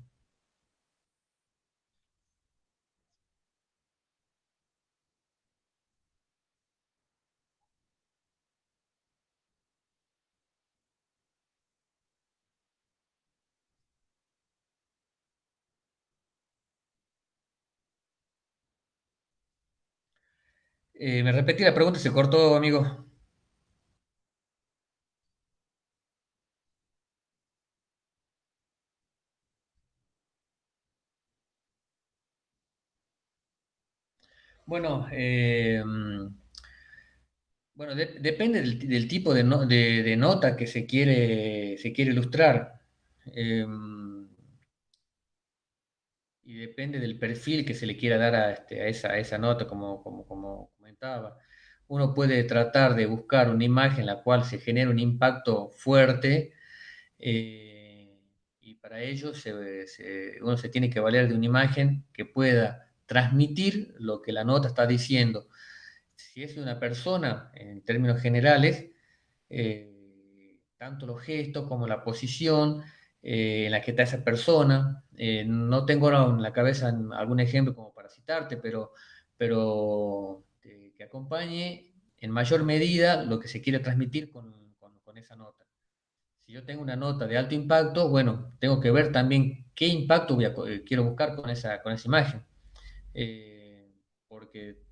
Me repetí la pregunta, se cortó, amigo. Bueno, bueno, depende del tipo de nota que se quiere ilustrar. Y depende del perfil que se le quiera dar a esa nota, como comentaba. Uno puede tratar de buscar una imagen en la cual se genere un impacto fuerte eh, y para ello uno se tiene que valer de una imagen que pueda transmitir lo que la nota está diciendo. Si es una persona, en términos generales, tanto los gestos como la posición en la que está esa persona. No tengo ahora en la cabeza algún ejemplo como para citarte, pero que acompañe en mayor medida lo que se quiere transmitir con esa nota. Si yo tengo una nota de alto impacto, bueno, tengo que ver también qué impacto quiero buscar con esa imagen. Eh, Porque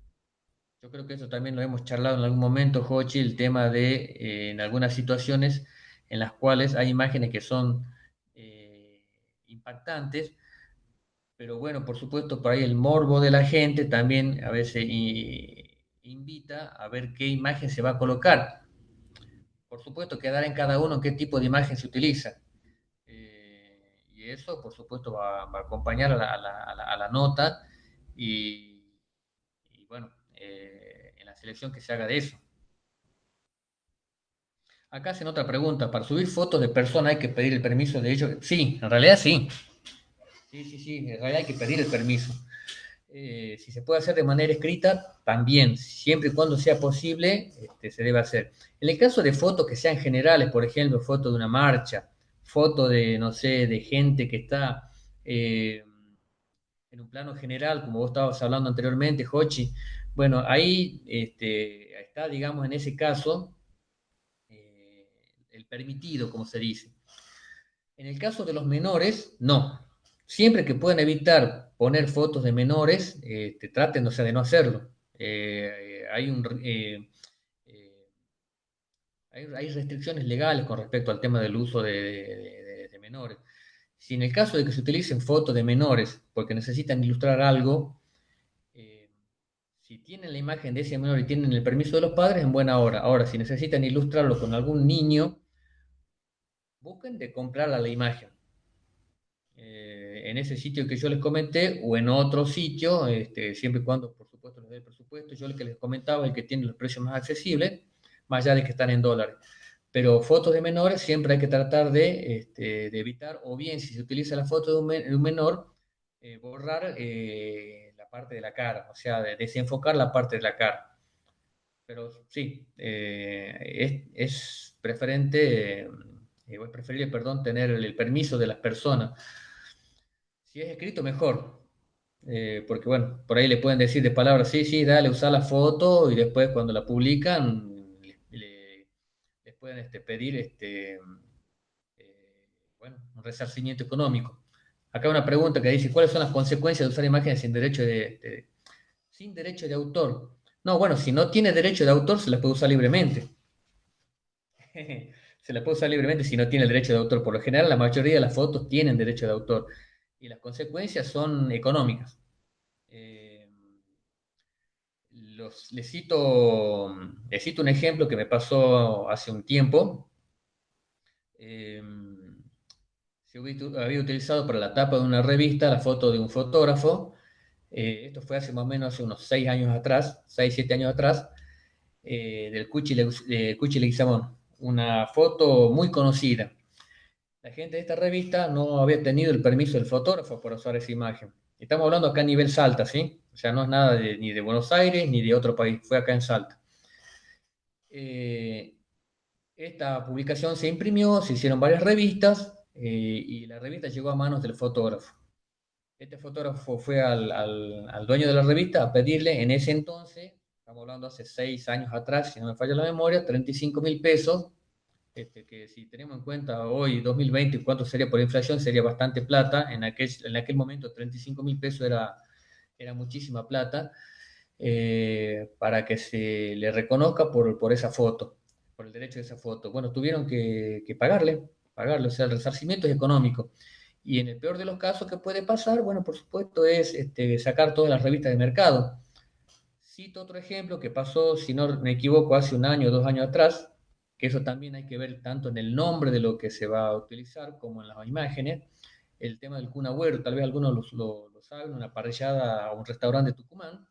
yo creo que eso también lo hemos charlado en algún momento, Jochi, el tema de en algunas situaciones en las cuales hay imágenes que son impactantes, pero bueno, por supuesto, por ahí el morbo de la gente también a veces invita a ver qué imagen se va a colocar. Por supuesto, quedar en cada uno qué tipo de imagen se utiliza. Y eso, por supuesto, va a acompañar a la nota y bueno. en la selección que se haga de eso. Acá hacen otra pregunta. ¿Para subir fotos de personas hay que pedir el permiso de ellos? Sí, en realidad sí. Sí, en realidad hay que pedir el permiso. Si se puede hacer de manera escrita, también, siempre y cuando sea posible, se debe hacer. En el caso de fotos que sean generales, por ejemplo, fotos de una marcha, fotos de, no sé, de gente que está en un plano general, como vos estabas hablando anteriormente, Jochi, bueno, ahí está, digamos, en ese caso, el permitido, como se dice. En el caso de los menores, no. Siempre que puedan evitar poner fotos de menores, traten, o sea, de no hacerlo. Hay eh, hay restricciones legales con respecto al tema del uso de menores. Si en el caso de que se utilicen fotos de menores porque necesitan ilustrar algo, eh, si tienen la imagen de ese menor y tienen el permiso de los padres, en buena hora. Ahora, si necesitan ilustrarlo con algún niño, busquen de comprar la imagen. En ese sitio que yo les comenté o en otro sitio, siempre y cuando, por supuesto, les dé el presupuesto. Yo el que les comentaba, el que tiene los precios más accesibles, más allá de que están en dólares. Pero fotos de menores siempre hay que tratar de evitar, o bien si se utiliza la foto de un menor, borrar la parte de la cara, o sea, desenfocar la parte de la cara. Pero sí, es preferente, o es preferible, perdón, tener el permiso de las personas. Si es escrito, mejor. Porque bueno, por ahí le pueden decir de palabras, sí, sí, dale, usa la foto y después cuando la publican les pueden pedir bueno, un resarcimiento económico. Acá una pregunta que dice, ¿cuáles son las consecuencias de usar imágenes sin derecho de autor? No, bueno, si no tiene derecho de autor, se las puede usar libremente. Se las puede usar libremente si no tiene el derecho de autor. Por lo general, la mayoría de las fotos tienen derecho de autor y las consecuencias son económicas. Eh, les cito un ejemplo que me pasó hace un tiempo. Eh, había utilizado para la tapa de una revista la foto de un fotógrafo. Esto fue hace más o menos hace unos 6 años atrás, 6 7 años atrás, del Cuchi Leguizamón. Una foto muy conocida. La gente de esta revista no había tenido el permiso del fotógrafo para usar esa imagen. Estamos hablando acá a nivel Salta, ¿sí? O sea, no es nada ni de Buenos Aires ni de otro país, fue acá en Salta. Eh, Esta publicación se imprimió, se hicieron varias revistas y la revista llegó a manos del fotógrafo. Este fotógrafo fue al dueño de la revista a pedirle en ese entonces, estamos hablando hace 6 años atrás, si no me falla la memoria, 35.000 pesos, que si tenemos en cuenta hoy, 2020, cuánto sería por inflación, sería bastante plata. En aquel momento, 35.000 pesos era muchísima plata, para que se le reconozca por esa foto, por el derecho de esa foto. Bueno, tuvieron que pagarle, o sea, el resarcimiento es económico. Y en el peor de los casos que puede pasar, bueno, por supuesto, es sacar todas las revistas de mercado. Cito otro ejemplo que pasó, si no me equivoco, hace un año o 2 años atrás, que eso también hay que ver tanto en el nombre de lo que se va a utilizar como en las imágenes. El tema del Kun Agüero, tal vez algunos lo saben, una parrillada a un restaurante de Tucumán,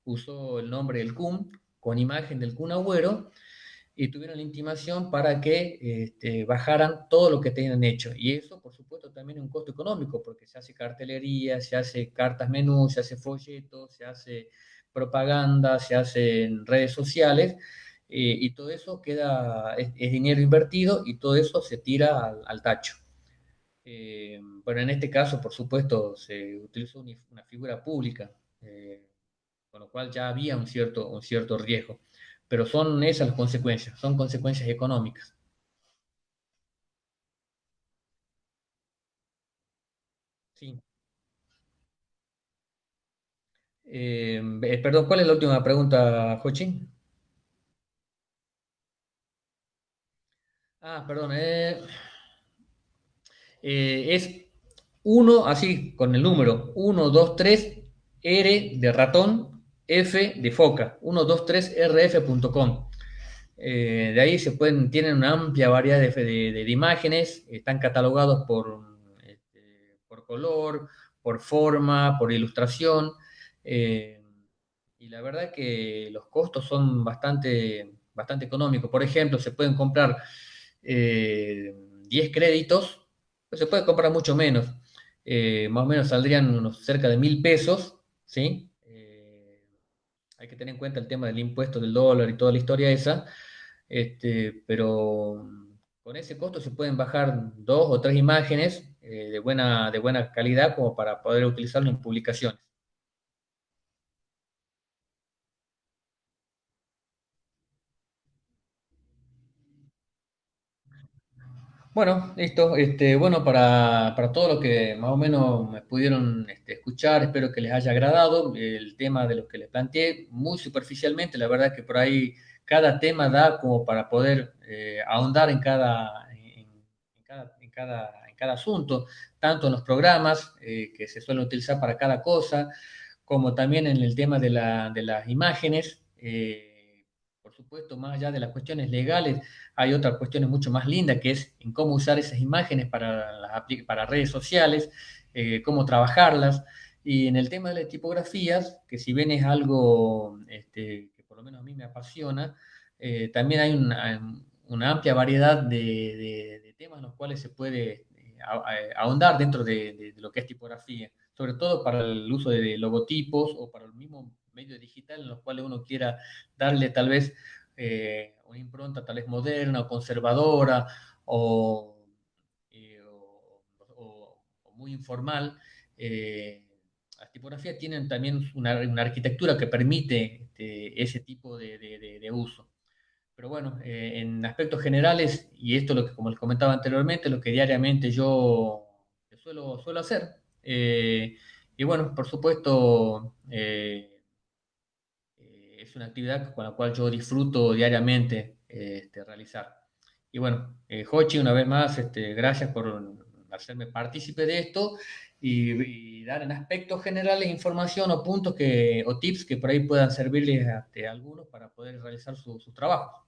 usó el nombre del Kun con imagen del Kun Agüero y tuvieron la intimación para que bajaran todo lo que tenían hecho. Y eso, por supuesto, también es un costo económico, porque se hace cartelería, se hace cartas menú, se hace folletos, se hace propaganda, se hacen redes sociales, y todo eso es dinero invertido y todo eso se tira al tacho. Bueno, en este caso, por supuesto, se utilizó una figura pública, con lo cual ya había un cierto riesgo. Pero son esas las consecuencias, son consecuencias económicas. Sí. Perdón, ¿cuál es la última pregunta, Jochi? Ah, perdón, es uno así, con el número 123 R de ratón, F de foca, 123rf.com. De ahí tienen una amplia variedad de imágenes, están catalogados por color, por forma, por ilustración, eh, y la verdad que los costos son bastante económicos. Por ejemplo, se pueden comprar 10 créditos, pues se puede comprar mucho menos. Más o menos saldrían unos cerca de 1.000 pesos, ¿sí? Hay que tener en cuenta el tema del impuesto del dólar y toda la historia esa, pero con ese costo se pueden bajar 2 o 3 imágenes de buena calidad como para poder utilizarlo en publicaciones. Bueno, listo. Bueno, para todo lo que más o menos me pudieron escuchar, espero que les haya agradado el tema de lo que les planteé, muy superficialmente. La verdad que por ahí cada tema da como para poder ahondar en cada asunto, tanto en los programas que se suelen utilizar para cada cosa, como también en el tema de las imágenes. Por supuesto, más allá de las cuestiones legales, hay otras cuestiones mucho más lindas, que es en cómo usar esas imágenes para redes sociales, cómo trabajarlas. Y en el tema de las tipografías, que si bien es algo que por lo menos a mí me apasiona, también hay una amplia variedad de temas en los cuales se puede ahondar dentro de lo que es tipografía, sobre todo para el uso de logotipos o para el mismo medio digital en los cuales uno quiera darle tal vez una impronta tal vez moderna o conservadora o, o muy informal. Las tipografías tienen también una arquitectura que permite ese tipo de uso. Pero bueno, en aspectos generales, y esto lo que, como les comentaba anteriormente, lo que diariamente yo suelo hacer. Y bueno, por supuesto, es una actividad con la cual yo disfruto diariamente realizar. Y bueno, Jochi, una vez más, gracias por hacerme partícipe de esto y dar en aspectos generales información o puntos o tips que por ahí puedan servirles a algunos para poder realizar sus trabajos.